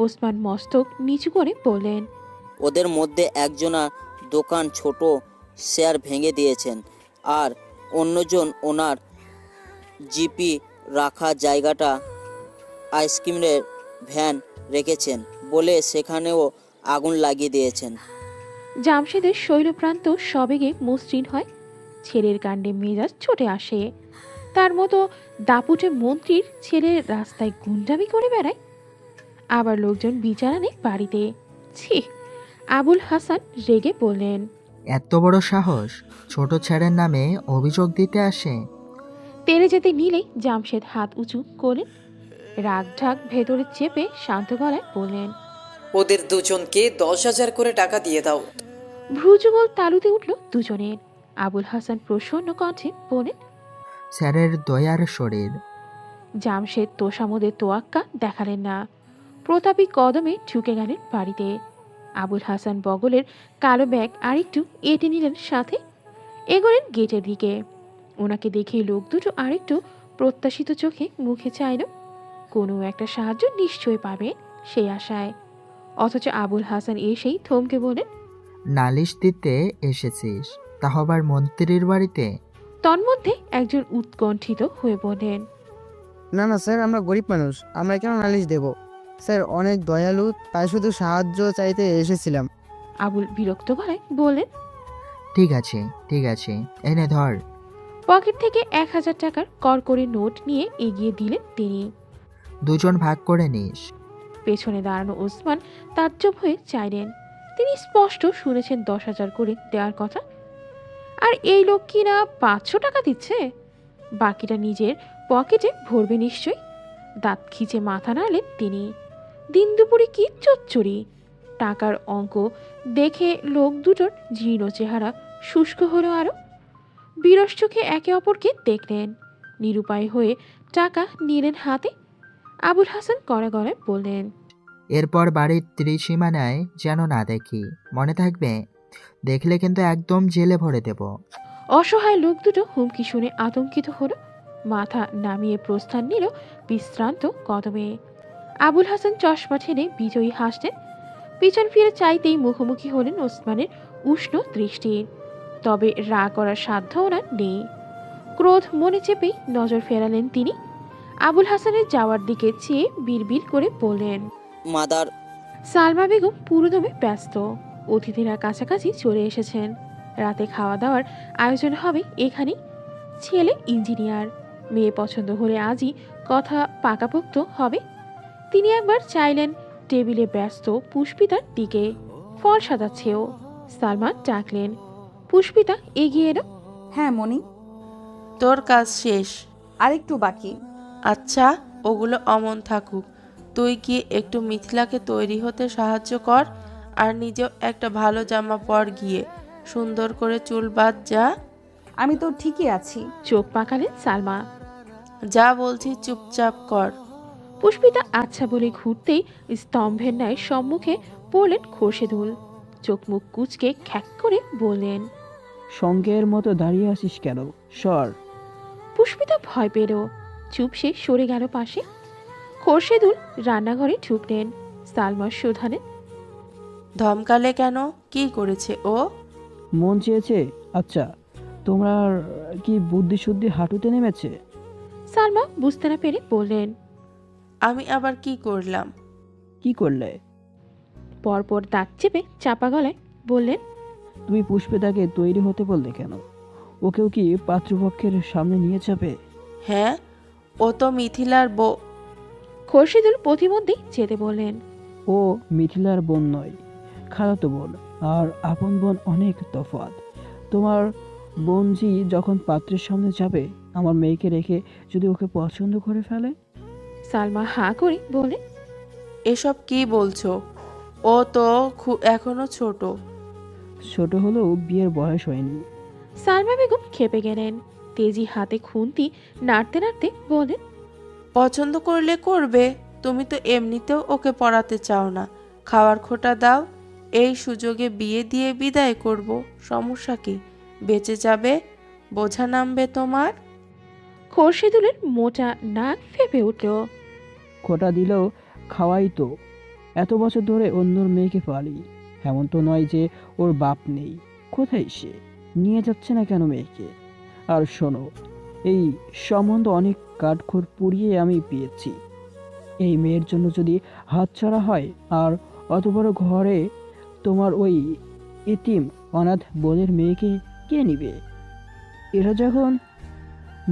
ওসমান মস্তক নিচু করে বললেন, ওদের মধ্যে একজনা দোকান ছোট শেয়ার ভেঙে দিয়েছেন, আর অন্যজন ওনার জিপি রাখা জায়গাটা আইসক্রিমের ভ্যান রেখেছেন বলে সেখানেও আগুন লাগিয়ে দিয়েছেন। জামশেদের শৈলপ্রান্ত সবেগে মসৃণ হয়। ছেলের কাণ্ডে মেজাজ ছুটে আসে। তার মতো দাপুটে মন্ত্রীর ছেলে রাস্তায় গুন্ডামি করে বেড়ায়, আবার লোকজন বিচার আনে বাড়িতে। ছি! আবুল হাসান রেগে বললেন, এত বড় সাহস, ছোট ছেলের নামে অভিযোগ দিতে আসে? তেড়ে যেতে নিলেই জামশেদ হাত উঁচু করলেন। রাগ ঢাক ভেতরে চেপে শান্ত গলায় বললেন, ওদের দুজনকে 10,000 করে টাকা দিয়ে দাও। ভ্রুযুগল তালুতে উঠল দুজনের। আবুল হাসান প্রসন্ন কণ্ঠে বলেন, স্যারের দয়ার শরীর। জামশেদ তোষামোদের তোয়াক্কা দেখালেন না। প্রতাপী কদমে ঢুকে গেলেন বাড়িতে। আবুল হাসান বগলের কালো ব্যাগ আরেকটু এঁটে নিলেন সাথে। এগোলেন গেটের দিকে। ওনাকে দেখেই লোক দুটো আরেকটু প্রত্যাশিত চোখে মুখে চাইল। কোনো একটা সাহায্য নিশ্চয়ই পাবে সেই আশায়। অথচ আবুল হাসান এসেই থমকে বলেন, নালিশ দিতে এসেছিস, তা আবার মন্ত্রীর বাড়িতে? তন্মধ্যে একজন উৎকণ্ঠিত হয়ে বলেন, না না স্যার, আমরা গরিব মানুষ, আমরা কেন নালিশ দেব? স্যার অনেক দয়ালু, তাই শুধু সাহায্য চাইতে এসেছিলাম। আবুল বিরক্ত গলায় বললেন, ঠিক আছে ঠিক আছে, এনে ধর। পকেট থেকে 1000 টাকার করকরে নোট নিয়ে এগিয়ে দিলেন তিনি। দুজন ভাগ করে নিস। পেছনে দাঁড়ানো ওসমান তাজ্জব হয়ে চাইলেন। তিনি স্পষ্ট শুনেছেন 10,000 করে দেওয়ার কথা, আর এই লোক কিনা 500 টাকা দিচ্ছে। বাকিটা নিজের পকেটে ভরবে নিশ্চয়ই। দাঁত খিচে মাথা নাড়লেন তিনি। দিন দুপুরে কি চচ্চড়ি! টাকার অঙ্ক দেখে লোক দুটোর জীর্ণ চেহারা শুষ্ক হলো আরো। বিরস চোখে একে অপরকে দেখলেন। নিরুপায় হয়ে টাকা নিলেন হাতে। আবুল হাসান কড়া গলায় বললেন, এরপর বাড়ির ত্রিসীমানায় যেন না দেখি, মনে থাকবে? দেখলে কিন্তু একদম জেলে ভরে দেব। অসহায় লোক দুটো হুমকি শুনে আতঙ্কিত হলো। মাথা নামিয়ে প্রস্থান নিল বিশ্রান্ত কদমে। আবুল হাসান চশমা ঠেলে বিজয়ী হাসলেন। পিছন ফিরে চাইতেই মুখোমুখি হলেন ওসমানের উষ্ণ দৃষ্টির। তবে রাগ করার সাধ্য ওনার নেই। ক্রোধ মনে চেপেই নজর ফেরালেন তিনি। আবুল হাসানের যাওয়ার দিকে চেয়ে বিড়বিড় করে বললেন, মাদার। সালমা বেগম পুরোদমে ব্যস্ত। অতিথিরা কাছাকাছি চলে এসেছেন। রাতে খাওয়া দাওয়ার আয়োজন হবে এখানেই। ছেলে ইঞ্জিনিয়ার, মেয়ে পছন্দ হলে আজই কথা পাকাপোক্ত হবে। তিনি একবার চাইলেন টেবিলে ব্যস্ত পুষ্পিতার দিকে। ফল সাজাচ্ছেও। সালমান ডাকলেন। পুষ্পিতা এগিয়ে এলো। হ্যাঁ মনি, তোর কাজ শেষ? আরেকটু বাকি। আচ্ছা, ওগুলো অমন থাকুক। তুই কি একটু মিথিলাকে তৈরি হতে সাহায্য কর, আর নিজেও একটা ভালো জামা পর গিয়ে। সুন্দর করে চুল বাঁধ যা। আমি তো ঠিকই আছি। চোখ পাকালেন সালমা। যা বলছি চুপচাপ কর। পুষ্পিতা আচ্ছা বলে ঘুরতেই স্তম্ভের ন্যায় সম্মুখে পড়লেন খোরশেদুল। চোখ মুখ কুচকে খ্যাক করে বললেন, সঙ্গের মতো দাঁড়িয়ে আছিস কেন? সর। পুষ্পিতা ভয় পেল। চুপসে সরে গেল পাশে। খোরশেদুল রান্নাঘরে ঢুকলেন। সালমা শোধালেন, ধমকালে কেন? কি করেছে ও? মন চেয়েছে। আচ্ছা, তোমার কি বুদ্ধি শুদ্ধি হাঁটুতে নেমেছে? সালমা বুঝতে না পেরে বললেন, আমি আবার কি করলাম? কি করলে? পরপর দাঁত চেপে চাপা গলায় বললেন, তুমি পুষ্পিতাকে তৈরি হতে বললে কেন? ওকেও কি পাত্রপক্ষের সামনে নিয়ে যাবে? হ্যাঁ, ও তো মিথিলার বউ। খোরশেদুল প্রতিমধ্যেই যেতে বললেন, ও মিথিলার বোন নয়, খালাতো বোন। আর আপন বোন অনেক তফাৎ। তোমার বোনজি যখন পাত্রের সামনে যাবে, আমার মেয়েকে রেখে যদি ওকে পছন্দ করে ফেলে? সালমা হাঁ করে বলে, এসব কি বলছো? ও তো এখনো ছোট। ছোট হলেও বিয়ের বয়স হয়নি। সালমা বেগম খেপে গেলেন। তেজি হাতে খুন্তি নাড়তে নাড়তে বলেন, পছন্দ করলে করবে, তুমি তো এমনিতেও ওকে পড়াতে চাও না। খাওয়ার খোটা দাও, এই সুযোগে বিয়ে দিয়ে বিদায় করব। সমস্যা কি? বেঁচে যাবে, বোঝা নামবে তোমার। খোরশেদুলের মোটা নাক ফেপে উঠল। খোটা দিলেও খাওয়াই তো। এত বছর ধরে অন্যর মেয়েকে পালি, এমন তো নয় যে ওর বাপ নেই। কোথায় সে? নিয়ে যাচ্ছে না কেন মেয়েকে? আর শোনো, এই সম্বন্ধ অনেক কাঠখড় পুড়িয়ে আমি পেয়েছি। এই মেয়ের জন্য যদি হাতছাড়া হয়, আর অত বড় ঘরে তোমার ওই এতিম অনাথ বোনের মেয়েকে কে নিবে? এরা যখন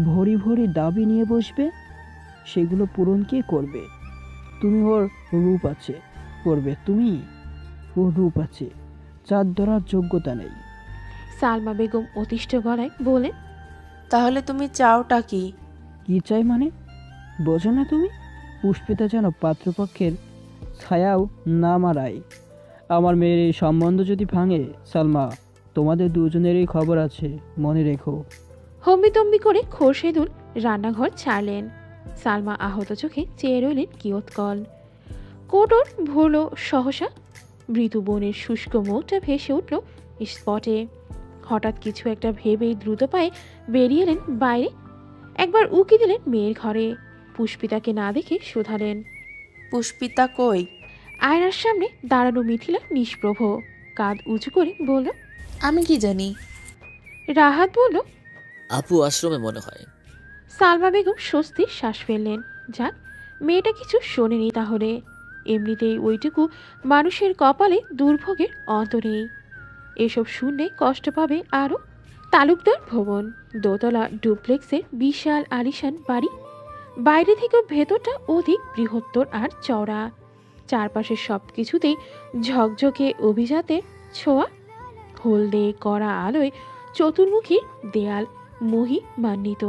ভরি ভরি দাবি নিয়ে বসবে, সেগুলো পূরণ কে করবে? তুমি, ওর রূপ আছে, করবে তুমি? ওর রূপ আছে, চাঁদ ধরার যোগ্যতা নেই। সালমা বেগম অতিষ্ঠ গলায় বলেন, তাহলে তুমি চাওটা কি? কি চাই মানে? বোঝো না তুমি? পুষ্পিতা যেন পাত্রপক্ষের ছায়াও না মারায়। আমার মেয়ের এই সম্বন্ধ যদি ভাঙে, সালমা, তোমাদের দুজনেরই খবর আছে, মনে রেখো। হম্বিতম্বি করে খোরশেদুল রান্নাঘর ছাড়লেন। সালমা আহত চোখে চেয়ে রইলেন কিয়ৎকল। কোটর ভরল সহসা। মৃদু বনের শুষ্ক মুখটা ভেসে উঠল স্পটে। হঠাৎ কিছু একটা ভেবেই দ্রুত পায়ে বেরিয়ে এলেন বাইরে। একবার উকি দিলেন মেয়ের ঘরে। পুষ্পিতাকে না দেখে শোধালেন, পুষ্পিতা কই? আয়নার সামনে দাঁড়ানো মিথিলা নিষ্প্রভ, কাঁধ উঁচু করে বলল, আমি কি জানি। রাহাত বলল, আপু আশ্রমে মনে হয়। সালমা বেগম স্বস্তির শ্বাস ফেললেন। যাক, মেয়েটা কিছু শোনেনি তাহলে। এমনিতেই ওইটুকু মানুষের কপালে দুর্ভোগের অন্ত নেই। এসব শুনলে কষ্ট পাবে আরও। তালুকদার ভবন, দোতলা ডুপ্লেক্সের বিশাল আলিশান বাড়ি। বাইরে থেকেও ভেতরটা অধিক বৃহত্তর আর চওড়া। চারপাশের সব কিছুতেই ঝকঝকে অভিজাতের ছোঁয়া। হলদে কড়া আলোয় চতুর্মুখী দেয়াল মহিমান্বিত।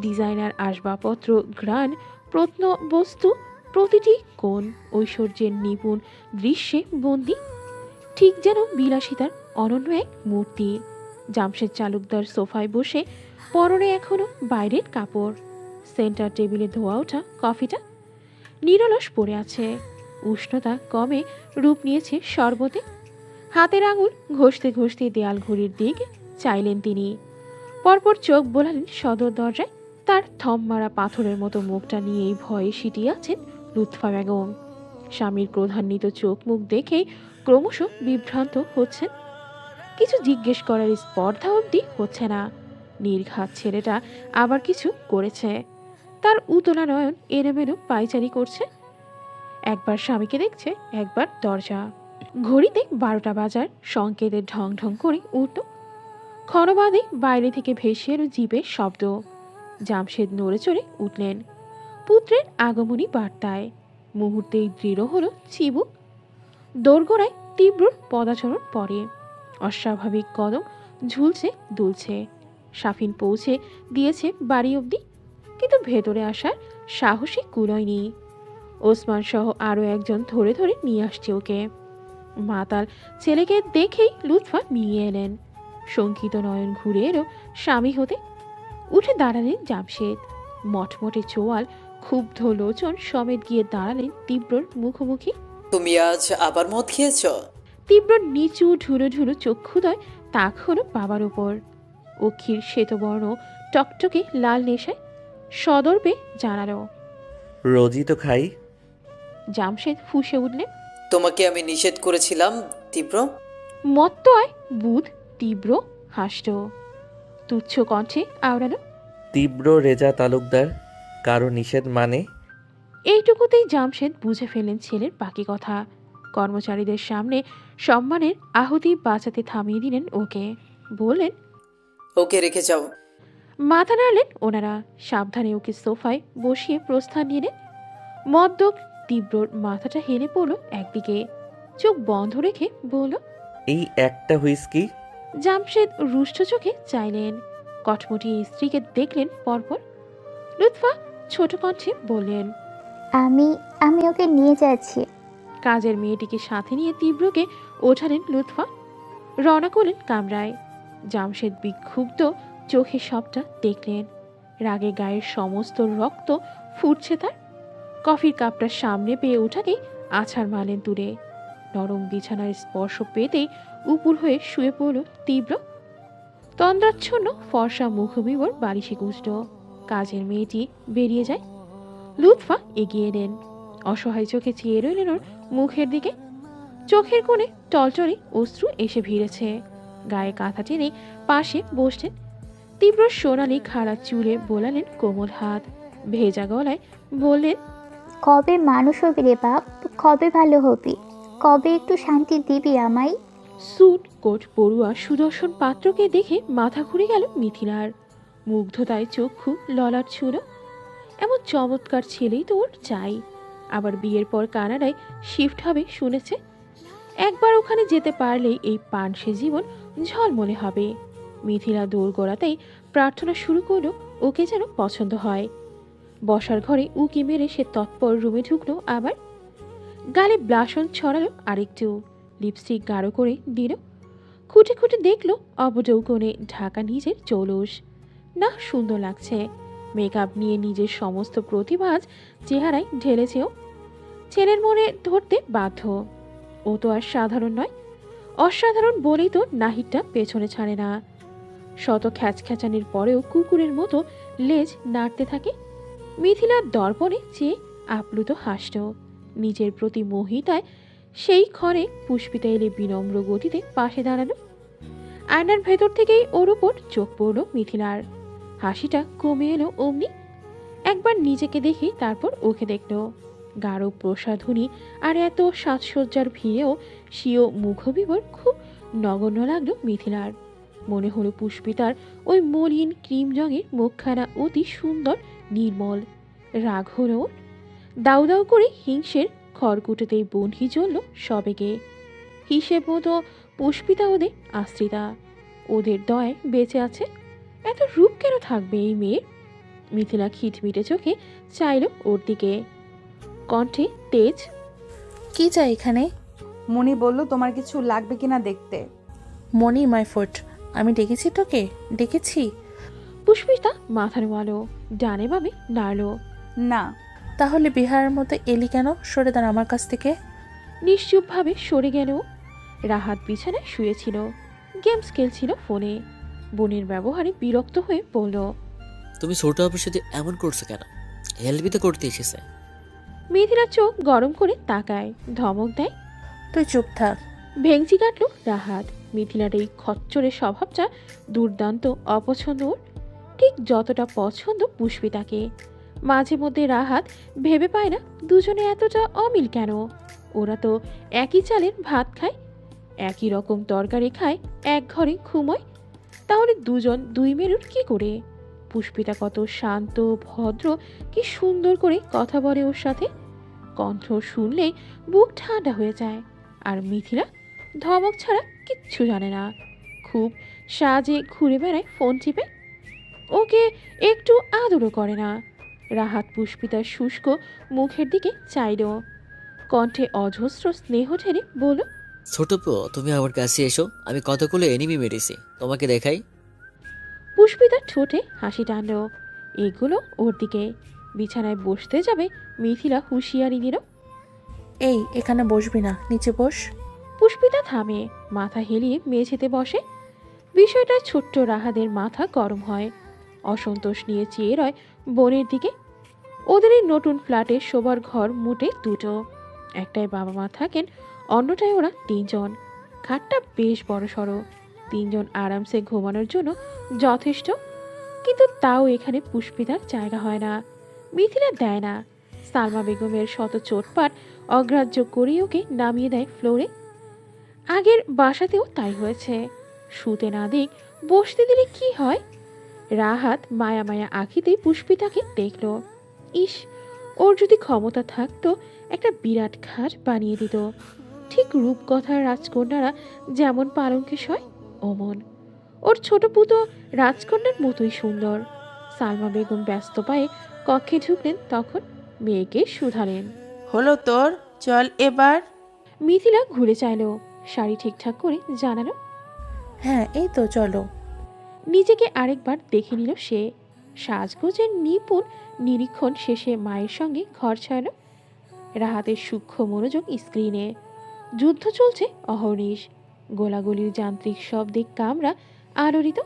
ডিজাইনার আসবাবপত্র, গ্রান প্রত্নবস্তু, প্রতিটি কোণ ঐশ্বর্যের নিপুণ দৃশ্যে বন্দী। ঠিক যেন বিলাসিতার অনন্য এক মূর্তি। জামশেদ তালুকদার সোফায় বসে, পরনে এখনো বাইরের কাপড়। সেন্টার টেবিলে ধোয়া ওঠা কফিটা নিরলস পড়ে আছে। উষ্ণতা কমে রূপ নিয়েছে শরবতে। হাতের আঙুল ঘষতে ঘষতে দেয়াল ঘড়ির দিক চাইলেন তিনি। পরপর চোখ বোলালেন সদর দরজায়। তার থম মারা পাথরের মতো মুখটা নিয়েই ভয়ে সিটিয়ে আছেন লুৎফা বেগম। স্বামীর ক্রোধান্বিত চোখ মুখ দেখেই ক্রমশ বিভ্রান্ত হচ্ছেন। কিছু জিজ্ঞেস করার স্পর্ধা অবধি হচ্ছে না। নির্ঘাত ছেলেটা আবার কিছু করেছে। তার উতলা নয়ন এলোমেলো পায়চারি করছে। একবার স্বামীকে দেখছে, একবার দরজা। ঘড়িতে 12টা বাজার সংকেতের ঢং ঢং করে উঠল। ক্ষণবাদে বাইরে থেকে ভেসে এলো জিপের শব্দ। জামশেদ নড়ে চড়ে উঠলেন পুত্রের আগমনী বার্তায়। মুহূর্তেই দৃঢ় হলো চিবুক। দোরগোড়ায় তীব্র পদাচরণ পড়ে। অস্বাভাবিক কদম ঝুলছে দুলছে। সাফিন পৌঁছে দিয়েছে বাড়ি অবধি, কিন্তু ভেতরে আসার সাহসী কুলোয়নি। ওসমান সহ আরও একজন ধরে ধরে নিয়ে আসছে ওকে। মাতাল ছেলেকে দেখেই লুৎফা নিয়ে এলেন। শঙ্কিত নয়ন ঘুরে এলো স্বামী হতে। উঠে দাঁড়ালেন জামশেদ। মটমটে চোয়াল, ক্ষুব্ধ লোচন সমেত গিয়ে দাঁড়ালেন তীব্রর মুখোমুখি। তুমি আজ আবার মদ খেয়েছ? তীব্র নিচু ঢুলো ঢুলো চক্ষুদয় তাক হলো বাবার উপর। অক্ষির শ্বেতবর্ণ টকটকে লাল নেশায় সদর্পে জানালো, রোজই তো খাই। জামশেদ ফুঁসে উঠলেন, তোমাকে আমি নিষেধ করেছিলাম তীব্র। মত্ত আয় বুধ তীব্র হাসত। তুচ্ছ কণ্ঠে আওড়ালো, তীব্র রেজা তালুকদার, কারো নিষেধ মানে? এইটুকুতেই জামশেদ বুঝে ফেললেন ছেলের বাকি কথা। কর্মচারীদের সামনে সম্মানের আহুতি বাঁচাতে থামিয়ে দিলেন ওকে। বললেন, ওকে রেখে যাও। মাথা নাড়লেন ওনারা। সাবধানে ওকে সোফায় বসিয়ে প্রস্থান নিলেন। মদ্যপ তীব্রর মাথাটা হেলে পড়ল একদিকে। চোখ বন্ধ রেখে বলল, এই একটা হুইস্কি। জামশেদ রুষ্ট চোখে চাইলেন। কটমটি স্ত্রীকে দেখলেন পরপর। লুৎফা ছোট কণ্ঠে বললেন, আমি আমি ওকে নিয়ে যাচ্ছি। কাজের মেয়েটিকে সাথে নিয়ে তীব্রকে ওঠালেন লুৎফা। রওনা করলেন কামরায়। জামশেদ বিক্ষুব্ধ চোখে সবটা দেখলেন। রাগে গায়ের সমস্ত রক্ত ফুটছে তার। কফির কাপটা সামনে পেয়ে ওঠাকেই আছাড় মারলেন দূরে। নরম বিছানার স্পর্শ পেতেই উপুর হয়ে শুয়ে পড়ল তীব্র। তন্দ্রাচ্ছন্ন ফর্সা মুখবিবর বালিশে গুজল। কাজের মেয়েটি বেরিয়ে যায়। লুৎফা এগিয়ে এলেন। অসহায় চোখে চেয়ে রইলেন ওর মুখের দিকে। চোখের কোণে টলটলে অশ্রু এসে ভিড়েছে। গায়ে কাঁথা টেনে পাশে বসলেন। তীব্র সোনালি খাড়া চুলে বোলালেন কোমল হাত। ভেজা গলায় বললেন, কবে মানুষ হবি রে বাপ, কবে ভালো হবি, কবে একটু শান্তি দিবি আমায়? স্যুট কোট পড়ুয়া সুদর্শন পাত্রকে দেখে মাথা ঘুরে গেল মিথিলার। মুগ্ধতায় চক্ষু ললাট ছুঁল। এমন চমৎকার ছেলেই তো ওর চাই। আবার বিয়ের পর কানাডায় শিফট হবে শুনেছে। একবার ওখানে যেতে পারলেই এই পানসে জীবন ঝলমলে হবে। মিথিলা দৌড় গড়াতেই প্রার্থনা শুরু করলো ওকে যেন পছন্দ হয়। বসার ঘরে উকি মেরে সে তৎপর রুমে ঢুকলো। আবার গালে ব্লাশন ছড়ালো আরেকটু। লিপস্টিক গাঢ় করে দিল। খুঁটে খুঁটে দেখলো অবডৌকনে ঢাকা নিজের চৌলস। না, সুন্দর লাগছে। মেকআপ নিয়ে নিজের সমস্ত প্রতিভাজ চেহারায় ঢেলেছেও। ছেলের মনে ধরতে বাধ্য। ও তো আর সাধারণ নয়। অসাধারণ বলেই তো নাহিদটা পেছনে ছাড়ে না। শত খ্যাচখ্যাচানির পরেও কুকুরের মতো লেজ নাড়তে থাকে। মিথিলার দর্পণে চেয়ে আপ্লুত হাসল। নিজের প্রতি মোহিতায় সেই ক্ষণে পুষ্পিতা এলে বিনম্র গতিতে পাশে দাঁড়ালো। আয়নার ভেতর থেকেই ওর উপর চোখ পড়ল মিথিলার। হাসিটা কমে এলো অমনি। একবার নিজেকে দেখে তারপর ওকে দেখল। গাঢ় প্রসাধনী আর এত সাজসজ্জার ভিড়েও স্বীয় মুখবিবর খুব নগণ্য লাগলো মিথিলার। মনে হলো পুষ্পিতার ওই মলিন ক্রিম রঙের মুখখানা অতি সুন্দর নির্মল। রাগ হলো ওর। দাউ দাউ করে হিংসের খড়কুটোতেই বন্ধি জ্বলল সবেগে। হিসেব মতো পুষ্পিতা ওদের আশ্রিতা। ওদের দয়ায় বেঁচে আছে। এত রূপ কেন থাকবে এই মেয়ের? মিথিলা খিটমিটে চোখে চাইল ওর দিকে। কণ্ঠে তেজ, কি চাই এখানে? মনি বলল তোমার কিছু লাগবে কিনা দেখতে। মনি মাই ফুট। আমি ডেকেছি তোকে? ডেকেছি? পুষ্পিতা মাথা নোয়ালো, ডানে বামে নাড়লো। না। তাহলে বিহারের মতো এলি কেন? সরে দাঁড়া আমার কাছ থেকে। নিশ্চুপভাবে সরে গেল। রাহাত বিছানায় শুয়েছিল, গেমস খেলছিল ফোনে। বোনের ব্যবহারে বিরক্ত হয়ে বলল, তুমি ছোট আপুর সাথে এমন করছো কেন? হেল্পই তো করতে এসেছে। মেয়েদিরা চোখ গরম করে তাকায়, ধমক দেয়। তুই চুপ থাক। ভেংচি কাটল রাহাত। মিথিলার এই খচ্চরের স্বভাবটা দুর্দান্ত অপছন্দ ওর, ঠিক যতটা পছন্দ পুষ্পিতাকে। মাঝে মধ্যে রাহাত ভেবে পায় না দুজনে এতটা অমিল কেন। ওরা তো একই চালের ভাত খায়, একই রকম তরকারি খায়, এক ঘরে ঘুমোয়। তাহলে দুজন দুই মেরুর কি করে? পুষ্পিতা কত শান্ত ভদ্র, কি সুন্দর করে কথা বলে ওর সাথে। কণ্ঠ শুনলেই বুক ঠান্ডা হয়ে যায়। আর মিথিলা ধমক ছাড়া কিচ্ছু জানে না। খুব সাজে ঘুরে বেড়ায় ফোন টিপে। ওকে একটু আদরও করে না। রাহাত পুষ্পিতার শুষ্ক মুখের দিকে চাইল। কণ্ঠে অজস্র স্নেহ ঢেলে বলল, ছোট পো, তুমি আমার কাছে এসো। আমি কতগুলো এনিমি মেরেছি, তোমাকে দেখাই। পুষ্পিতার ঠোঁটে হাসি টানল। এগুলো ওর দিকে। বিছানায় বসতে যাবে মিথিলা হুঁশিয়ারি দিল, এই এখানে বসবি না, নিচে বস। পুষ্পিতা থামে, মাথা হেলিয়ে মেঝেতে বসে। বিষয়টা ছোট্ট রাহাদের মাথা গরম হয়। অসন্তোষ নিয়ে চেয়ে রয় বোনের দিকে। ওদের এই নতুন ফ্ল্যাটে শোবার ঘর মোটে দুটো। একটায় বাবা মা থাকেন, অন্যটায় ওরা তিনজন। খাটটা বেশ বড়সড়, তিনজন আরামসে ঘুমানোর জন্য যথেষ্ট। কিন্তু তাও এখানে পুষ্পিতার জায়গা হয় না। মিথিলা দেয় না। সালমা বেগমের শত চোটপাট অগ্রাহ্য করেই ওকে নামিয়ে দেয় ফ্লোরে। আগের বাসাতেও তাই হয়েছে। শুতে না দিক, বসতে দিলে কি হয়? রাহাত মায়া মায়া আঁখিতে পুষ্পিতাকে দেখল। ইস, ওর যদি ক্ষমতা থাকতো একটা বিরাট খাট বানিয়ে দিত। ঠিক রূপকথার রাজকন্যারা যেমন পালঙ্কে শয় অমন। ওর ছোট পুতো রাজকন্যার মতোই সুন্দর। সালমা বেগম ব্যস্ত পায়ে কক্ষে ঢুকলেন, তখন মেয়েকে শুধালেন। হলো তোর, চল এবার। মিথিলা ঘুরে চাইল, শাড়ি ঠিকঠাক করে জানালো, হ্যাঁ এই তো চলো। নিজেকে আরেকবার দেখে নিল সে। সাজগোজের নিপুণ নিরীক্ষণ শেষে মায়ের সঙ্গে ঘর ছাড়ল। রাহাতের সূক্ষ্ম মনোযোগ স্ক্রিনে। যুদ্ধ চলছে অহর্নিশ, গোলাগুলির যান্ত্রিক শব্দে কামরা আলোড়িত।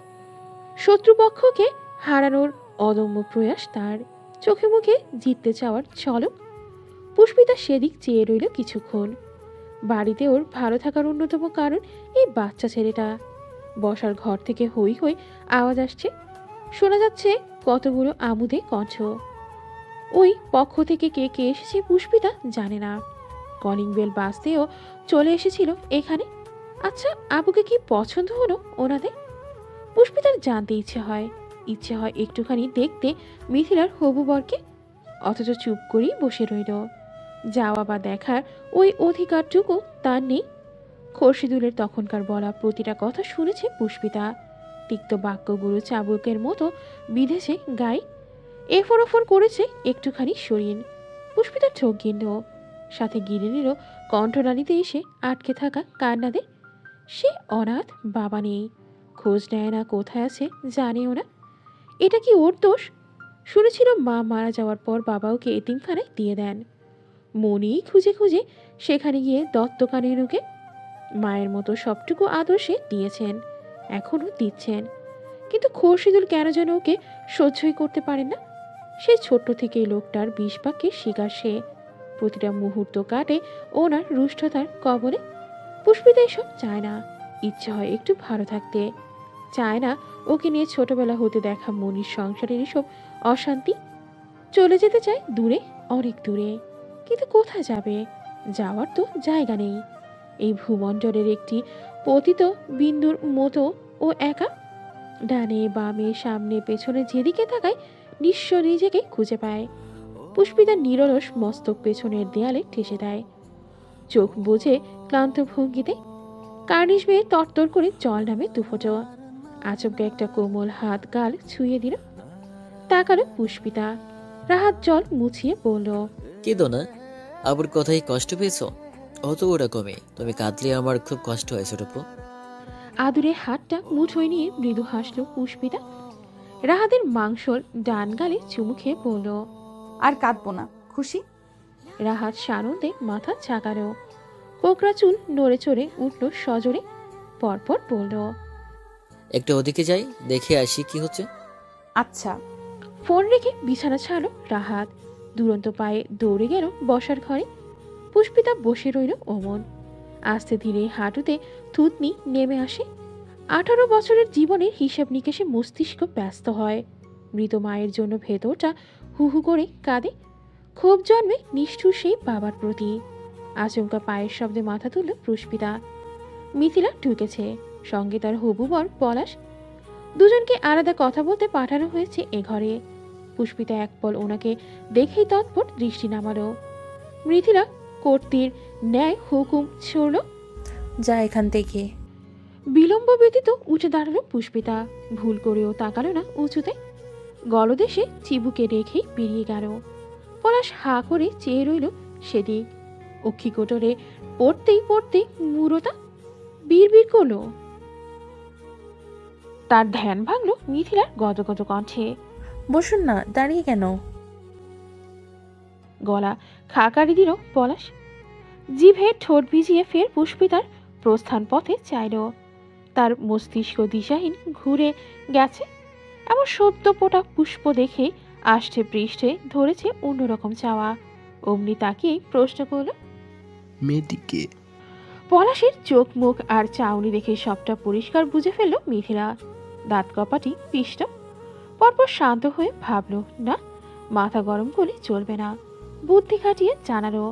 শত্রুপক্ষকে হারানোর অদম্য প্রয়াস তার। চোখে মুখে জিততে চাওয়ার ঝলক। পুষ্পিতা সেদিক চেয়ে রইল কিছুক্ষণ। বাড়িতে ওর ভালো থাকার অন্যতম কারণ এই বাচ্চা ছেলেটা। বসার ঘর থেকে হই হই আওয়াজ আসছে, শোনা যাচ্ছে কতগুলো আমুদে কণ্ঠ। ওই পক্ষ থেকে কে কে এসেছে পুষ্পিতা জানে না। কলিং বেল বাজতেও চলে এসেছিল এখানে। আচ্ছা, আবুকে কি পছন্দ হলো ওনাদের? পুষ্পিতার জানতে ইচ্ছে হয় একটুখানি দেখতে মিথিলার হবু বরকে, অথচ চুপ করেই বসে রইল। যাওয়া বা দেখার ওই অধিকারটুকু তার নেই। খোরশিদুলের তখনকার বলা প্রতিটা কথা শুনেছে পুষ্পিতা। তিক্ত বাক্যগুলো চাবুকের মতো বিঁধেছে গায়ে। এফর ওফর করেছে একটুখানি শরীর। পুষ্পিতা ঠোক গিলল, সাথে গিলে নিল কণ্ঠনালীতে এসে আটকে থাকা কান্নাদের। সে অনাথ, বাবা নেই, খোঁজ নেয় না, কোথায় আছে জানেও না। এটা কি ওর দোষ? শুনেছিল মা মারা যাওয়ার পর বাবা ওকে এতিমখানায় দিয়ে দেন। মনেই খুঁজে খুঁজে সেখানে গিয়ে দত্তকানের ওকে। মায়ের মতো সবটুকু আদর্শে দিয়েছেন, এখনো দিচ্ছেন। কিন্তু খোরশিদুল কেন যেন ওকে সহ্যই করতে পারেন না। সেই ছোট্ট থেকেই লোকটার বিষ বাক্যের শিকার সে। প্রতিটা মুহূর্ত কাটে ওনার রুষ্টতার কবলে। পুষ্পিতা এসব চায় না। ইচ্ছে হয় একটু ভালো থাকতে। চায় না ওকে নিয়ে ছোটবেলা হতে দেখা মনির সংসারের এসব অশান্তি। চলে যেতে চায় দূরে, অনেক দূরে। কিন্তু কোথায় যাবে? যাওয়ার তো জায়গা নেই। এই ভূমণ্ডলের একটি পতিত বিন্দুর মতো ও একা। ডানে বামে সামনে পেছনে যেদিকে তাকায় নিঃস্ব নিজেকে খুঁজে পায়। পুষ্পিতা নিরলস মস্তক পেছনের দেয়ালে ঠেসে দেয়। চোখ বুজে ক্লান্ত ভঙ্গিতে কার্নিশ বেয়ে তরতর করে জল নামে দুফোঁটো। আচমকা একটা কোমল হাত গাল ছুঁয়ে দিল। তাকালো পুষ্পিতা। রাহাত জল মুছিয়ে বলল, কেঁদো না, আবার কথাই কষ্ট পেয়েছো? অত ওরকমই, তুমি কাঁদলে আমার খুব কষ্ট হয় ছোটপু। আদুরে হাতটা মুঠোয় নিয়ে মৃদু হাসলো পুষ্পিতা। রাহাতের মাংসল ডান গালে চুমু খেয়ে বলল, আর কাঁদবো না, খুশি? রাহাত সানন্দে মাথা ঝাঁকালো। কোকড়া চুল নড়ে চড়ে উঠল সজোরে। পরপর বলল, একটু ওদিকে যাই, দেখে আসি কি হচ্ছে। আচ্ছা। ফোন রেখে বিছানা ছাড়লো রাহাত। দুরন্ত পায়ে দৌড়ে গেল বসার ঘরে। পুষ্পিতা বসে রইল অমন। আস্তে ধীরে হাঁটুতে থুতনি নেমে আসে। 18 বছরের জীবনের হিসাব নিকেশে মস্তিষ্ক ব্যস্ত হয়। মৃত মায়ের জন্য ভেতরটা হু হু করে কাঁদে। ক্ষোভ জন্মে নিষ্ঠুর সেই বাবার প্রতি। আচমকা পায়ের শব্দে মাথা তুলল পুষ্পিতা। মিথিলা ঢুকেছে, সঙ্গে তার হবু বর পলাশ। দুজনকে আলাদা কথা বলতে পাঠানো হয়েছে এ ঘরে। পুষ্পিতা এক পল ওনাকে দেখেই তৎপর দৃষ্টি নামালো। মিথিলা কর্তীর ন্যায় হুকুম ছড়ল, যা এখান থেকে। বিলম্ব ব্যতীত উঠে দাঁড়ালো পুষ্পিতা। ভুল করেও তাকালো না উঁচুতে। গলদেশে চিবুকে রেখেই বেরিয়ে গেল। পলাশ হা করে চেয়ে রইল সেদিক। অক্ষিকোটরে পড়তেই মূরতা বিড়বিড় করলো। তার ধ্যান ভাঙল মিথিলার গদগদ কণ্ঠে, বসুন না, দাঁড়িয়ে কেন? গলা খাকারি দিল পলাশ। জিভে ঠোঁট ভিজিয়ে ফের পুষ্পিতার প্রস্থান পথে চাইল। তার মস্তিষ্ক দিশাহীন ঘুরে গেছে। এমন সদ্য পোটা পুষ্প দেখে আষ্টে পৃষ্ঠে ধরেছে অন্যরকম চাওয়া। অমনি তাকিয়ে প্রশ্ন করল, মেয়েটিকে? পলাশের চোখ মুখ আর চাউনি দেখে সবটা পরিষ্কার বুঝে ফেলল মিথিলা। দাঁত কপাটি পিষ্ট। পরপর শান্ত হয়ে ভাবল, না, মাথা গরম করলে চলবে না। বুদ্ধি খাটিয়ে জানালো,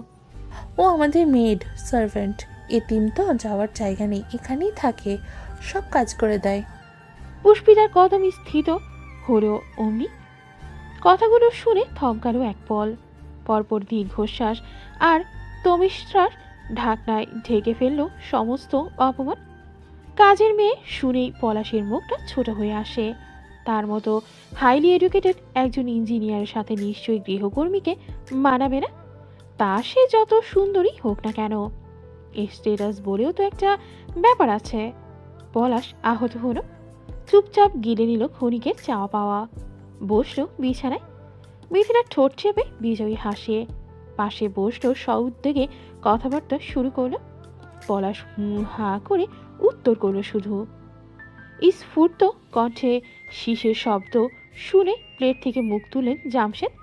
ও আমাদের মেড সার্ভেন্ট। এতিম তো, যাওয়ার জায়গা নেই, এখানেই থাকে, সব কাজ করে দেয়। পুষ্পিতার কদম স্থিত হলো অমনি। কথাগুলো শুনে থমকালো এক পল। পরপর দীর্ঘশ্বাস আর তমিশ্রার ঢাকনায় ঢেকে ফেলল সমস্ত অপমান। কাজের মেয়ে শুনেই পলাশের মুখটা ছোট হয়ে আসে। তার মতো হাইলি এডুকেটেড একজন ইঞ্জিনিয়ারের সাথে নিশ্চয়ই গৃহকর্মীকে মানাবে না, তা সে যত সুন্দরী হোক না কেন। স্টেটাস বলেও তো একটা ব্যাপার আছে। পলাশ আহত হলো, চুপচাপ গিলে নিল ক্ষণিকের চাওয়া পাওয়া, বসলো বিছানায়। মিথিলা ঠোঁট চেপে বিজয়ী হাসে, পাশে বসলো সউদ্যোগে কথাবার্তা শুরু করলো। পলাশ হা করে উত্তর করলো শুধু। স্ফূর্ত কণ্ঠে শীষের শব্দ শুনে প্লেট থেকে মুখ তুললেন জামশেদ,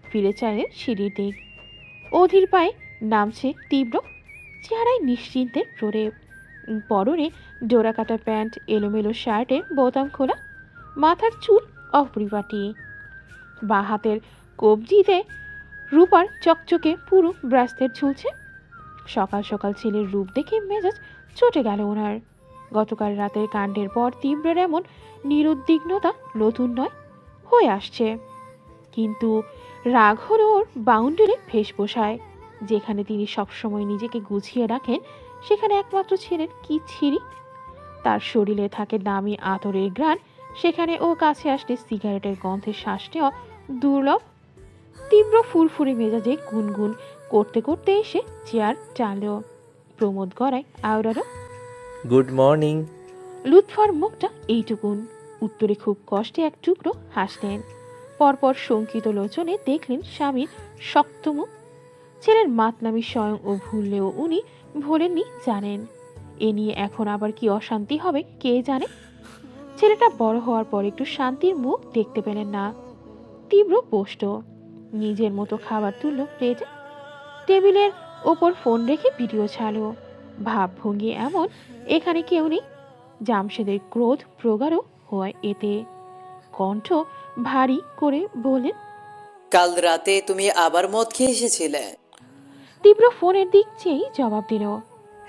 ফিরে চাইলেন সিঁড়ির দিক। অধীর পায়ে নামছে তীব্র, চেহারায় নিশ্চিন্তের প্রলেপ, পরনে ডোরাকাটা প্যান্ট, এলোমেলো শার্টের বোতাম খোলা, মাথার চুল অপরিপাটি, বাঁ হাতের কবজিতে রূপার চকচকে পুরো ব্রাসলেট ঝুলছে। সকাল সকাল ছেলের রূপ দেখে মেজাজ চটে গেল ওনার। গতকাল রাতের কাণ্ডের পর তীব্রের এমন নিরুদ্বিগ্নতা নতুন নয়, হয়ে আসছে। কিন্তু রাগ হলো ওর বাউন্ডারির বেশভূষায়। যেখানে তিনি সবসময় নিজেকে গুছিয়ে রাখেন, সেখানে একমাত্র ছেলের কি ছিঁড়ি। তার শরীরে থাকে দামি আতরের ঘ্রাণ, সেখানে ও কাছে আসলে সিগারেটের গন্ধে শ্বাস নেওয়া দুর্লভ। তীব্র ফুরফুরে মেজাজে গুনগুন করতে করতে এসে চেয়ার টানল, প্রমোদ গড়ায় আওড়ালো, গুড মর্নিং। লুৎফার মুখটা এইটুকুন, উত্তরে খুব কষ্টে এক টুকরো হাসলেন। পরপর শঙ্কিত লোচনে দেখলেন স্বামীর শক্ত মুখ। ছেলের মাতলামি স্বয়ং ও ভুললেও উনি ভোলেননি জানেন। এ নিয়ে এখন আবার কি অশান্তি হবে কে জানে। ছেলেটা বড় হওয়ার পর একটু শান্তির মুখ দেখতে পেলেন না। তীব্র পোষ্ট নিজের মতো খাবার তুলল প্লেটে, টেবিলের ওপর ফোন রেখে ভিডিও ছাড়ো। ভাবভঙ্গি এমন, এখানে কেউ নেই। জামশেদের ক্রোধ প্রগাঢ় হয় এতে, কণ্ঠ ভারী করে বলেন, কাল রাতে তুমি আবার মদ খেয়ে এসেছিলে? তীব্র ফোনের দিক চেয়েই জবাব দিল,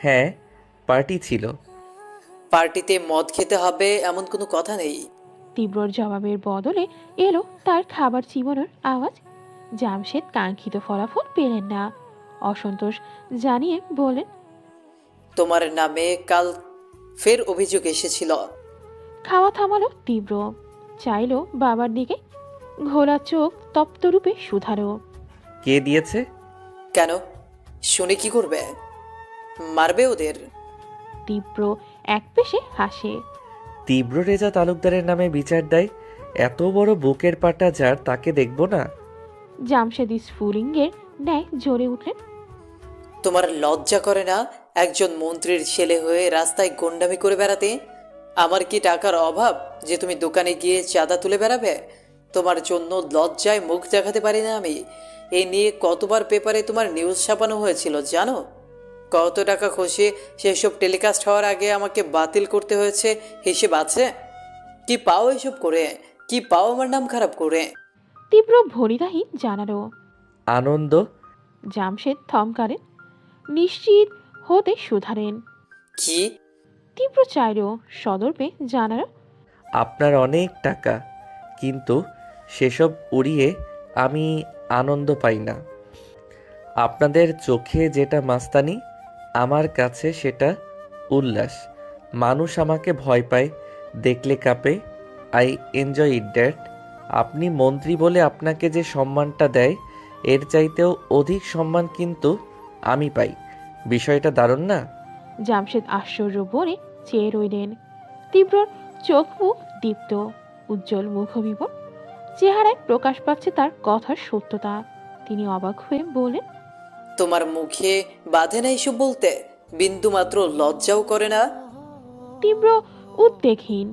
হ্যাঁ, পার্টি ছিল। পার্টিতে মদ খেতে হবে এমন কোনো কথা নেই। তীব্রর জবাবের বদলে এলো তার খাবার চিবানোর আওয়াজ। জামশেদ কাঙ্ক্ষিত ফলাফল পেলেন না, অসন্তোষ জানিয়ে বলেন, তোমার নামে কাল ফের অভিযোগ এসেছিল। খাওয়া থামালো তীব্র, চাইলো বাবার দিকে, ঘোলা চোখ তপ্ত রূপে শুধালো, কে দিয়েছে? কেন, শুনে কি করবে? মারবে ওদের? তীব্র এক পেশে হাসে। তীব্র রেজা তালুকদারের নামে বিচার দেয়, এত বড় বুকের পাটা যার, তাকে দেখব না? জামশেদ স্ফুলিঙ্গের ন্যায় জ্বলে উঠলেন, তোমার লজ্জা করে না একজন মন্ত্রীর ছেলে হয়ে রাস্তায় গোন্ডামি করে বেড়াতে? আমার কি টাকার অভাব যে তুমি দোকানে গিয়ে চাঁদা তুলে বেড়াবে? তোমার জন্য লজ্জায় মুখ দেখাতে পারি না আমি। এই নিয়ে কতবার পেপারে তোমার নিউজ ছাপানো হয়েছিল জানো? কত টাকা খসে সেসব টেলিকাস্ট হওয়ার আগে আমাকে বাতিল করতে হয়েছে, হিসেব আছে? কি পাও এসব করে? কি পাও আমার নাম খারাপ করে? তীব্র ভনিতাহীন জানালো, আনন্দ। জামশেদ থমকালেন, নিশ্চিত হতে শুধালেন, কি? তীব্র চাইল সদর্পে জানালো, আপনার অনেক টাকা, কিন্তু সেসব উড়িয়ে আমি আনন্দ পাই না। আপনাদের চোখে যেটা মাস্তানি, আমার কাছে সেটা উল্লাস। মানুষ আমাকে ভয় পায়, দেখলে কাঁপে। I enjoy it that. আপনি মন্ত্রী বলে আপনাকে যে সম্মানটা দেয়, এর চাইতেও অধিক সম্মান কিন্তু আমি পাই। বিষয়টা দারুণ না? জামশেদ আশ্চর্য বনে চেয়ে রইলেন। তীব্রর চোখ মুখ দীপ্ত, উজ্জ্বল মুখবিবর, চেহারায় প্রকাশ পাচ্ছে তার কথার সত্যতা। তিনি অবাক হয়ে বলেন, তোমার মুখে বাধে না এসব বলতে? বিন্দু মাত্র লজ্জাও করে না? তীব্র উদ্বেগহীন,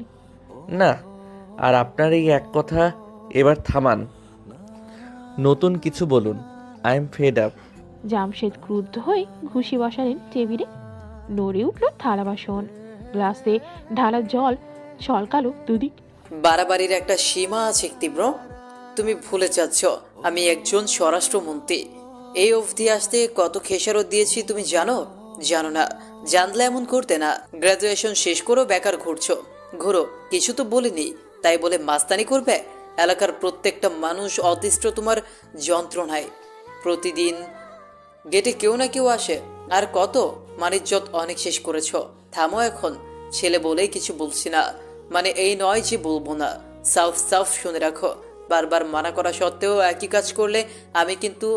না। আর আপনার এই এক কথা এবার থামান, নতুন কিছু বলুন। I am fed up. Jamshed ক্রুদ্ধ হয়ে ঘুষি বসালেন টেবিলে, নড়ে উঠল থালা বাসন, গ্লাসে ঢালা জল ছলকালো দুদিক। বাড়াবাড়ির একটা সীমা আছে তীব্র। তুমি ভুলে যাচ্ছ আমি একজন স্বরাষ্ট্রমন্ত্রী। এই অবধি আসতে কত খেসারত দিয়েছি তুমি জানো? জানো না, জানলে এমন করতে না। গ্রাজুয়েশন শেষ করো, বেকার ঘুরছো, ঘুরো, কিছু তো বলিনি, তাই বলে মাস্তানি করবে? এলাকার প্রত্যেকটা মানুষ অতিষ্ঠ তোমার যন্ত্রণায়। প্রতিদিন গেটে কেউ না কেউ আসে, আর কত মানিজ্জত অনেক শেষ করেছ। থামো এখন, ছেলে বলেই কিছু বলছি না, মানে এই নয় যে বলবো না। সাফ সাফ শুনে রাখো, বারবার মানা করা সত্ত্বেও একই কাজ করলে আমি কিন্তু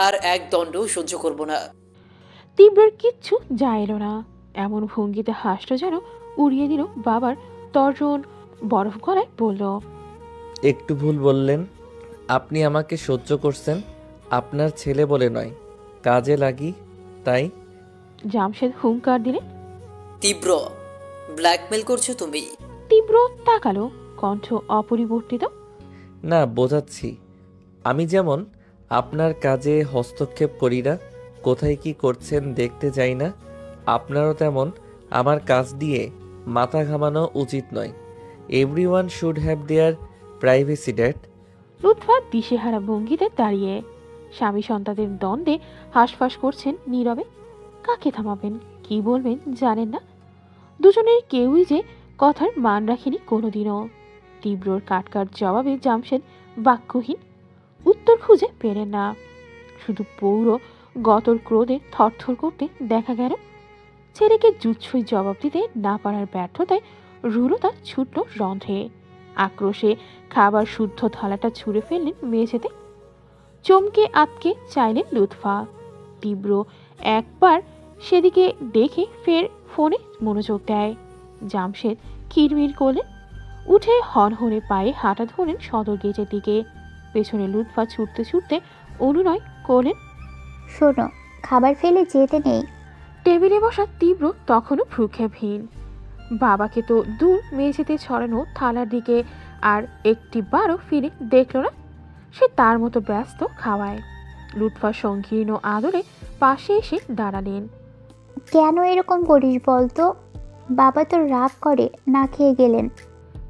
আর এক দণ্ডও সহ্য করব না। তীব্রর কিচ্ছু যায় এলো না, এমন ভঙ্গিতে হাসটা যেন উড়িয়ে দিল বাবার তর্জন। বরফ গলায় বলল, একটু ভুল বললেন। আপনি আমাকে সহ্য করছেন আপনার ছেলে বলে নয়, কাজে লাগি তাই। জামশেদ হুঙ্কার দিলেন, তীব্র ব্ল্যাকমেল করছো তুমি? তীব্র তাকালো, কণ্ঠ অপরিবর্তিত। না, বোঝাচ্ছি। আমি যেমন আপনার কাজে হস্তক্ষেপ করি না, কোথায় কি করছেন দেখতে যাই না, আপনারও তেমন আমার কাজ দিয়ে মাথা ঘামানো উচিত নয়। Everyone should have their privacy, dad. Lutfa দিশেহারা ভঙ্গিতে দাঁড়িয়ে স্বামী সন্তানের দ্বন্দ্বে হাঁসফাঁস করছেন নীরবে। কাকে থামাবেন, কি বলবেন জানেন না। দুজনের কেউই যে কথার মান রাখেনি কোনোদিনও। তীব্রর কাটকাট জবাবে জামশেদ বাক্যহীন, উত্তর খুঁজে পেলেন না। শুধু পৌর গতর ক্রোধে থরথর করতে দেখা গেল। ছেলেকে জুৎসই জবাব দিতে না পারার ব্যর্থতায় রুরুতা ছুটল রন্ধ্রে। আক্রোশে খাবার শুদ্ধ থালাটা ছুঁড়ে ফেললেন মেঝেতে। চমকে আটকে চাইলেন লুৎফা। তীব্র একবার সেদিকে দেখে ফের ফোনে মনোযোগ দেয়। জামশেদ কিরমির করলেন, উঠে হনহনে পায়ে হাঁটা ধরলেন সদর গেটের দিকে। পেছনে লুৎফা ছুটতে ছুটতে অনুনয় করলেন, শোনো, খাবার ফেলে যেতে নেই। টেবিলে বসা তীব্র তখনও ভ্রুক্ষেপহীন। বাবাকে তো দূর মেঝেতে ছড়ানো থালার দিকে আর একটি বারও ফিরে দেখল না। সে তার মতো ব্যস্ত খাওয়ায়। লুৎফা সংকীর্ণ আদরে পাশে এসে দাঁড়ালেন। কেন এরকম করিস বলতো? বাবা তো রাগ করে না খেয়ে গেলেন।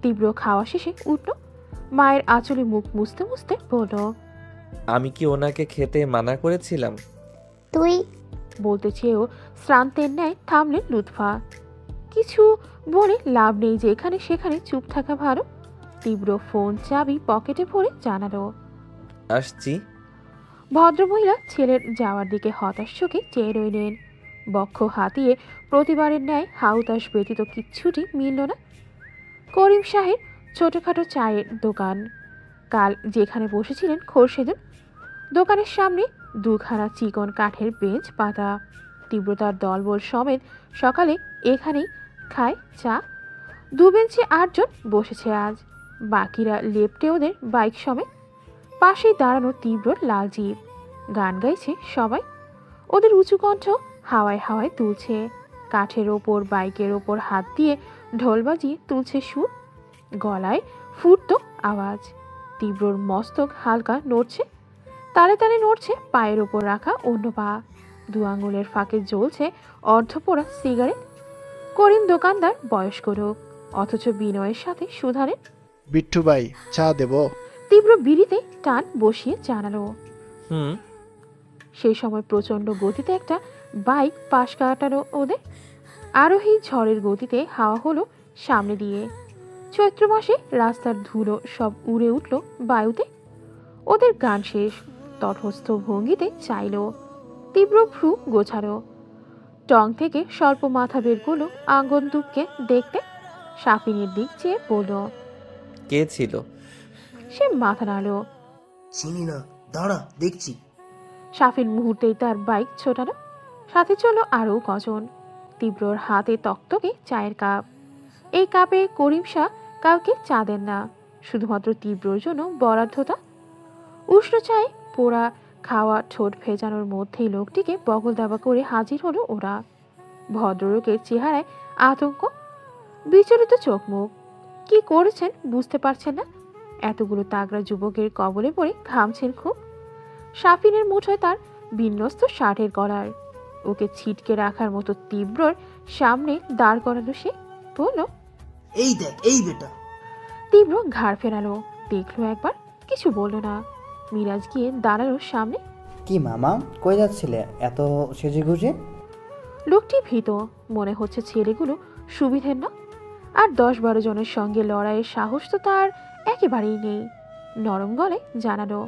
তীব্র খাওয়া শেষে উঠল, মায়ের আঁচলে মুখ মুছতে মুছতে বলল, আমি কি ওনাকে খেতে মানা করেছিলাম? তুই বলতে চেয়েও শ্রান্তের ন্যায় থামলেন লুৎফা। কিছু বলে লাভ নেই, যে এখানে সেখানে চুপ থাকা ভালো। তীব্র ফোন চাবি পকেটে ভরে জানালো, আসছি। ভদ্রমহিলা ছেলের যাওয়ার দিকে হতাশ চোখে চেয়ে রইলেন। বক্ষ হাতিয়ে প্রতিবারের ন্যায় হাউতাস ব্যতীত কিচ্ছুটি মিলল না। করিম শাহের ছোটখাটো চায়ের দোকান। কাল যেখানে বসেছিলেন খোরশেদুল, দোকানের সামনে দুখানা চিকন কাঠের বেঞ্চ পাতা। তীব্রতার দলবল সমেত সকালে এখানেই খায় চা। দু বেঞ্চে 8 জন বসেছে আজ, বাকিরা লেপ্টে ওদের বাইক সমেত। পাশেই দাঁড়ানো তীব্র লাল জিপ। গান গাইছে সবাই, ওদের উঁচু কণ্ঠ হাওয়ায় হাওয়ায় তুলছে। কাঠের ওপর বাইকের ওপর হাত দিয়ে ঢোল বাজিয়ে তুলছে সুর, গলায় ফুটতো আওয়াজ। তীব্রর মস্তক হালকা নড়ছে, তালে তালে নড়ছে পায়ের ওপর রাখা অন্য পা। 2 আঙুলের ফাঁকে জ্বলছে অর্ধপোড়া সিগারেট। করিম দোকানদার বয়স্ক লোক, অথচ বিনয়ের সাথে শুধালেন, বিট্টু ভাই, চা দেব? তীব্র বিড়িতে টান বসিয়ে জানালো, হুম। সেই সময় প্রচণ্ড গতিতে একটা বাইক পাশ কাটালো ওদের। আরোহী ঝড়ের গতিতে হাওয়া হলো সামনে দিয়ে। চৈত্র মাসে রাস্তার ধুলো সব উড়ে উঠল বায়ুতে। ওদের গান শেষ, তটস্থ ভঙ্গিতে চাইল। তীব্র ভ্রু গোছালো, টং থেকে স্বল্প মাথা বের করলো আগন্তুককে দেখতে। সাফিনের দিক চেয়ে বলল, কে ছিল? সে মাথা নাড়ল, চিনি না, দাঁড়া দেখছি। সাফিন মুহূর্তেই তার বাইক ছোটালো, সাথে চলো আরও কজন। তীব্রর হাতে তক্তকে চায়ের কাপ। এই কাপে করিম শাহ কাউকে চা দেন না, শুধুমাত্র তীব্রর জন্য বরাদ্দতা। উষ্ণ চায়ে পোড়া খাওয়া ঠোঁট ভেজানোর মধ্যেই লোকটিকে বগল দাবা করে হাজির হলো ওরা। ভদ্রলোকের চেহারায় আতঙ্ক, বিচলিত চোখ মুখ। কি করেছেন বুঝতে পারছেন না। এতগুলো তাগড়া যুবকের কবলে পড়ে ঘামছেন খুব। সাফিনের মুঠোয় তার বিন্যস্ত শার্টের কলার, ওকে ছিটকে রাখার মতো তীব্রর সামনে দাঁড় করালো সে। বলল, এই দেখ, এই বেটা। তীব্র ঘাড় ফেরালো, দেখলো একবার, কিছু বলল না। মিরাজ গিয়ে দাঁড়ালো সামনে। কি মামা, কই যাচ্ছিলে এত সেজে গুজে? লোকটি ভীত, মনে হচ্ছে ছেলেগুলো সুবিধের না। আর 10-12 জনের সঙ্গে লড়াইয়ের সাহস তো তার একেবারেই নেই। নরম গলে জানালো,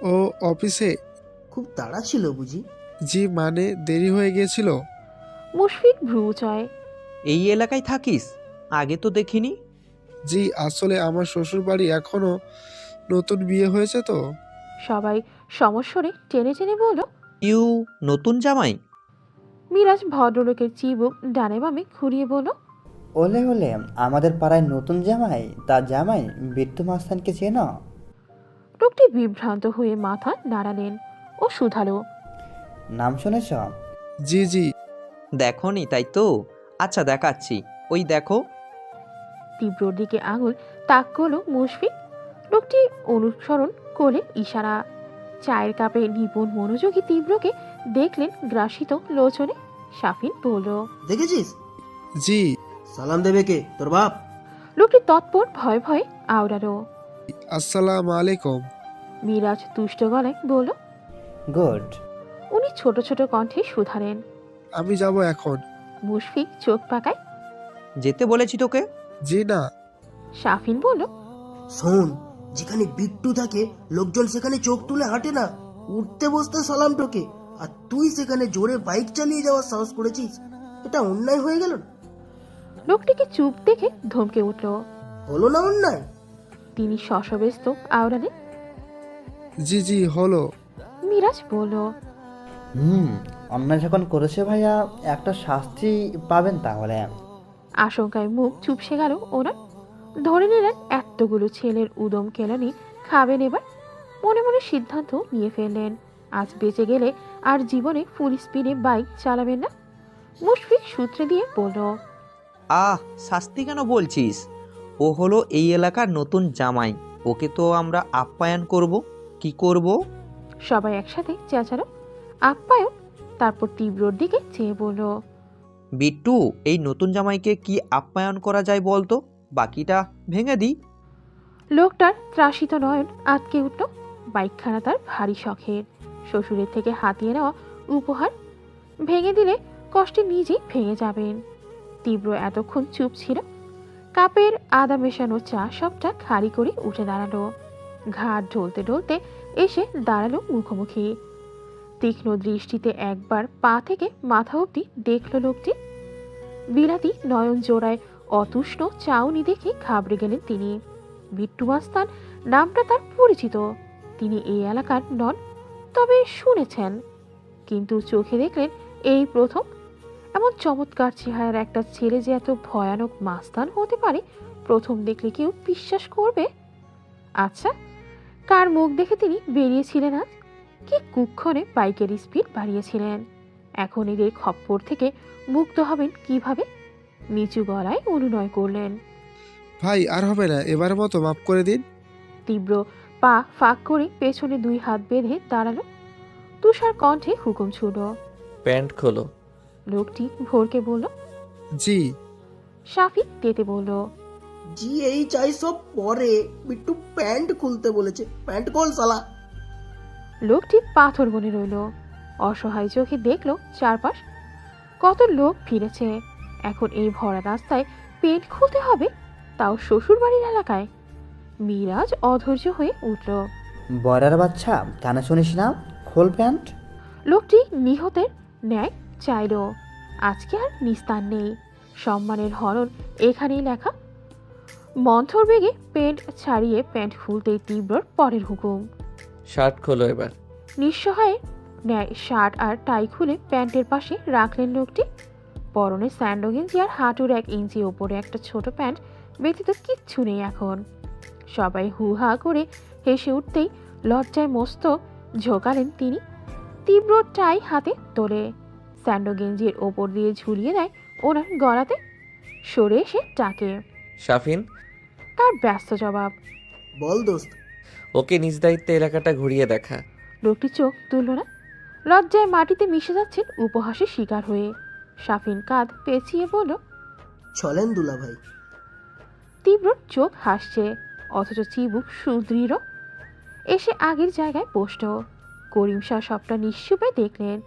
ও অফিসে? খুব তাড়া ছিল বুঝি? জি, মানে দেরি হয়ে গিয়েছিল। মুশফিক ভ্রু চায়, এই এলাকায় থাকিস? আগে তো দেখিনি। জি, আসলে আমার শ্বশুর বাড়ি এখনো নতুন বিয়ে হয়েছে তো। সবাই সমস্বরে টেনে টেনে বলল। ইউ নতুন জামাই? মিরাজ ভদ্রলোকের চিবুক ডানে বামে ঘুরিয়ে বলল। ওলে ওলে, আমাদের পাড়ায় নতুন জামাই? তার জামাই বিট্টু মাস্তানকে চেনো? লোকটি বিভ্রান্ত হয়ে মাথা নাড়ালেন ও শুধালো। নাম শুনেছ? জি জি। দেখোনি তাই তো? আচ্ছা দেখাচ্ছি, ওই দেখো। তীব্রর দিকে আঙুল তাক করলো মুশফিক। লোকটি অনুসরণ করলেন ইশারা। চায়ের কাপে নিপুণ মনোযোগী তীব্রকে দেখলেন গ্রাসিত লোচনে। শাফিন বলল। দেখেছিস? জি। সালাম দেবে কে? তোর বাপ? লোকটি তৎপর ভয়ে ভয়ে আওড়ালো। আসসালামু আলাইকুম। মিরাজ তুষ্ট গলায় বলল। গুড। উনি ছোট ছোট কণ্ঠে শুধালেন। আমি যাব এখন। মুশফিক চোখ পাকায়। যেতে বলেছি তোকে। জি না। শাফিন বলল। শোন, যেখানে বিট্টু থাকে লোকজন সেখানে চোখ তুলে হাঁটে না, উঠতে বসতে সালাম টোকে, আর তুই সেখানে জোরে বাইক চালিয়ে যাওয়ার সাহস করেছিস। এটা অন্যায় হয়ে গেল। লোকটিকে চুপ দেখে ধমকে উঠল। হলো না অন্যায়? তিনি শশব্যস্ত আওড়ালেন। জি জি হলো। মিরাজ বলল। অন্যায় যখন করেছে ভাইয়া, একটা শাস্তি পাবেন তাহলে। আশঙ্কায় মুখ চুপসে গেল ওনার। ধরে নিলেন এতগুলো ছেলের উদম কেলানি খাবেন এবার। মনে মনে সিদ্ধান্ত নিয়ে ফেললেন, আজ বেঁচে গেলে আর জীবনে ফুল স্পিডে বাইক চালাবেন না। মুশফিক সূত্রে দিয়ে বলল। শাস্তি কেন বলছিস? ও হলো এই এলাকার নতুন জামাই, ওকে তো আমরা আপ্যায়ন করব। কি করব? সবাই একসাথে চেঁচালো। আপ্যায়ন? তারপর তীব্রর দিকে চেয়ে বলল। বিট্টু, এই নতুন জামাইকে কি আপ্যায়ন করা যায় বলতো? বাকিটা ভেঙে দিই। লোকটার ত্রাসিত নয়ন আটকে উঠল। বাইকখানা তার ভারী শখের, শ্বশুরের থেকে হাতিয়ে নেওয়া উপহার। ভেঙে দিলে কষ্টে নিজেই ভেঙে যাবেন। তীব্র এতক্ষণ চুপ ছিল। কাপের আদা মেশানো চা সবটা খালি করে উঠে দাঁড়ালো। ঘাট ঢলতে ঢলতে এসে দাঁড়ালো মুখোমুখি। তীক্ষ্ণ দৃষ্টিতে একবার পা থেকে মাথা অবধি দেখল লোকটি। বিলাতি নয়ন জোড়ায় অতুষ্ণ চাউনি দেখে ঘাবড়ে গেলেন তিনি। বিট্টু মাস্তান নামটা তার পরিচিত। তিনি এই এলাকার নন, তবে শুনেছেন। কিন্তু চোখে দেখলেন এই প্রথম। এমন চমৎকার চেহারার একটা ছেলে যে এত ভয়ানক মাস্তান হতে পারে, প্রথম দেখলে কেউ বিশ্বাস করবে? আচ্ছা, কার মুখ দেখে তিনি বেরিয়েছিলেন আজ? কি কুক্ষণে বাইকের স্পিড বাড়িয়েছিলেন? এখন এদের খপ্পর থেকে মুক্ত হবেন কিভাবে? নিচু গলায় অনুনয় করলেন। ভাই, আর হবে না, এবার মতো মাফ করে দিন। তীব্র পা ফাঁক করে পেছনে দুই হাত বেঁধে দাঁড়ালো। তুষার কণ্ঠে হুকুম ছুড়ল। প্যান্ট খোলো। লোকটি ভোরকে বলল। জি। শাফিক তেতে বলল। জি এই চাই সব পরে, বিট্টু প্যান্ট খুলতে বলেছে, প্যান্ট খোল শালা। লোকটি পাথর বনে রইল। অসহায় চোখে দেখলো চারপাশ। কত লোক ফিরেছে। এখন এই ভরা রাস্তায় পেন্ট খুলতে হবে, তাও শ্বশুর বাড়ির এলাকায়। মিরাজ অধৈর্য হয়ে উঠল। বয়রার বাচ্চা, কানে শুনিস না? খোল প্যান্ট। লোকটি নিহতের ন্যায় চাইল। আজকে আর নিস্তার নেই। সম্মানের হরণ এখানেই লেখা। মন্থর বেগে প্যান্ট ছাড়িয়ে প্যান্ট খুলতেই তীব্রর পরের হুকুম। শার্ট খোলো এবার। নিঃসহায় ন্যায় শার্ট আর টাই খুলে প্যান্টের পাশে রাখলেন লোকটি। পরনে স্যান্ডো গেঞ্জি আর হাঁটুর 1 ইঞ্চি ওপরে একটা ছোট প্যান্ট ব্যতীত কিচ্ছু নেই এখন। সবাই হু হা করে হেসে উঠতেই লজ্জায় মস্ত ঝোঁকালেন তিনি। তীব্র টাই হাতে তোলে, স্যান্ডো গেঞ্জির ওপর দিয়ে ঝুলিয়ে দেয় ওনার গলাতে। সরে এসে ডাকে। শাফিন। তার ব্যস্ত জবাব। বল দোস্ত। ওকে নিজ দায়িত্বে এলাকাটা ঘুরিয়ে দেখা। লোকটি চোখ তুলল না। লজ্জায় মাটিতে মিশে যাচ্ছেন উপহাসের শিকার হয়ে। শাফিন কাঁধ পেঁচিয়ে বলল। চলেন দুলা ভাই। তীব্র চোখ হাসছে, অথচ চিবুক সুদৃঢ়। এসে আগের জায়গায় বসল। করিম শাহ সবটা নিশ্চুপে দেখলেন।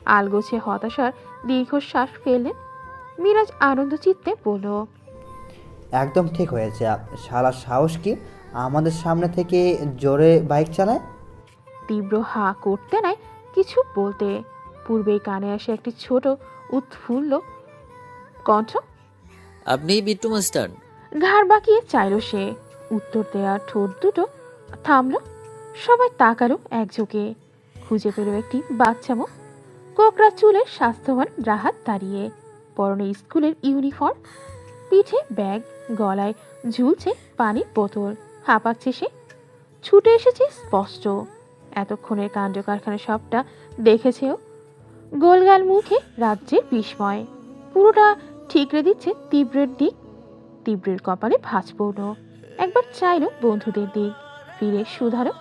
আলগোছে হতাশার দীর্ঘশ্বাস ফেললেন। মিরাজ আনন্দ চিত্তে বলল। একদম ঠিক হয়েছে। শালা সাহস কি আমাদের সামনে থেকে জোরে বাইক চালায়? তীব্র হা করতে নাই কিছু বলতে। পূর্বেই কানে আসে একটি ছোট উৎফুল্ল কণ্ঠ। আপনিই বিট্টু মাস্টার? ঘাড় বাঁকিয়ে চাইল সে। উত্তর দেওয়ার ঠোঁট দুটো থামলো। সবাই তাকালো একযোগে। খুঁজে পেল একটি বাচ্চা মুখ। কোকড়া চুলের স্বাস্থ্যবান রাহাত দাঁড়িয়ে, পরনে স্কুলের ইউনিফর্ম, পিঠে ব্যাগ, গলায় ঝুলছে পানির বোতল। হাঁপাচ্ছে সে। ছুটে এসেছে স্পষ্ট। এতক্ষণের কাণ্ড কারখানা সবটা দেখেছেও। গোলগাল মুখে রাজ্যের বিস্ময়। পুরোটা ঠিকরে দিচ্ছে তীব্রের দিক। তীব্রের কপালে ভাঁজ পড়ল। একবার চাইল বন্ধুদের দিক, ফিরে শুধালো,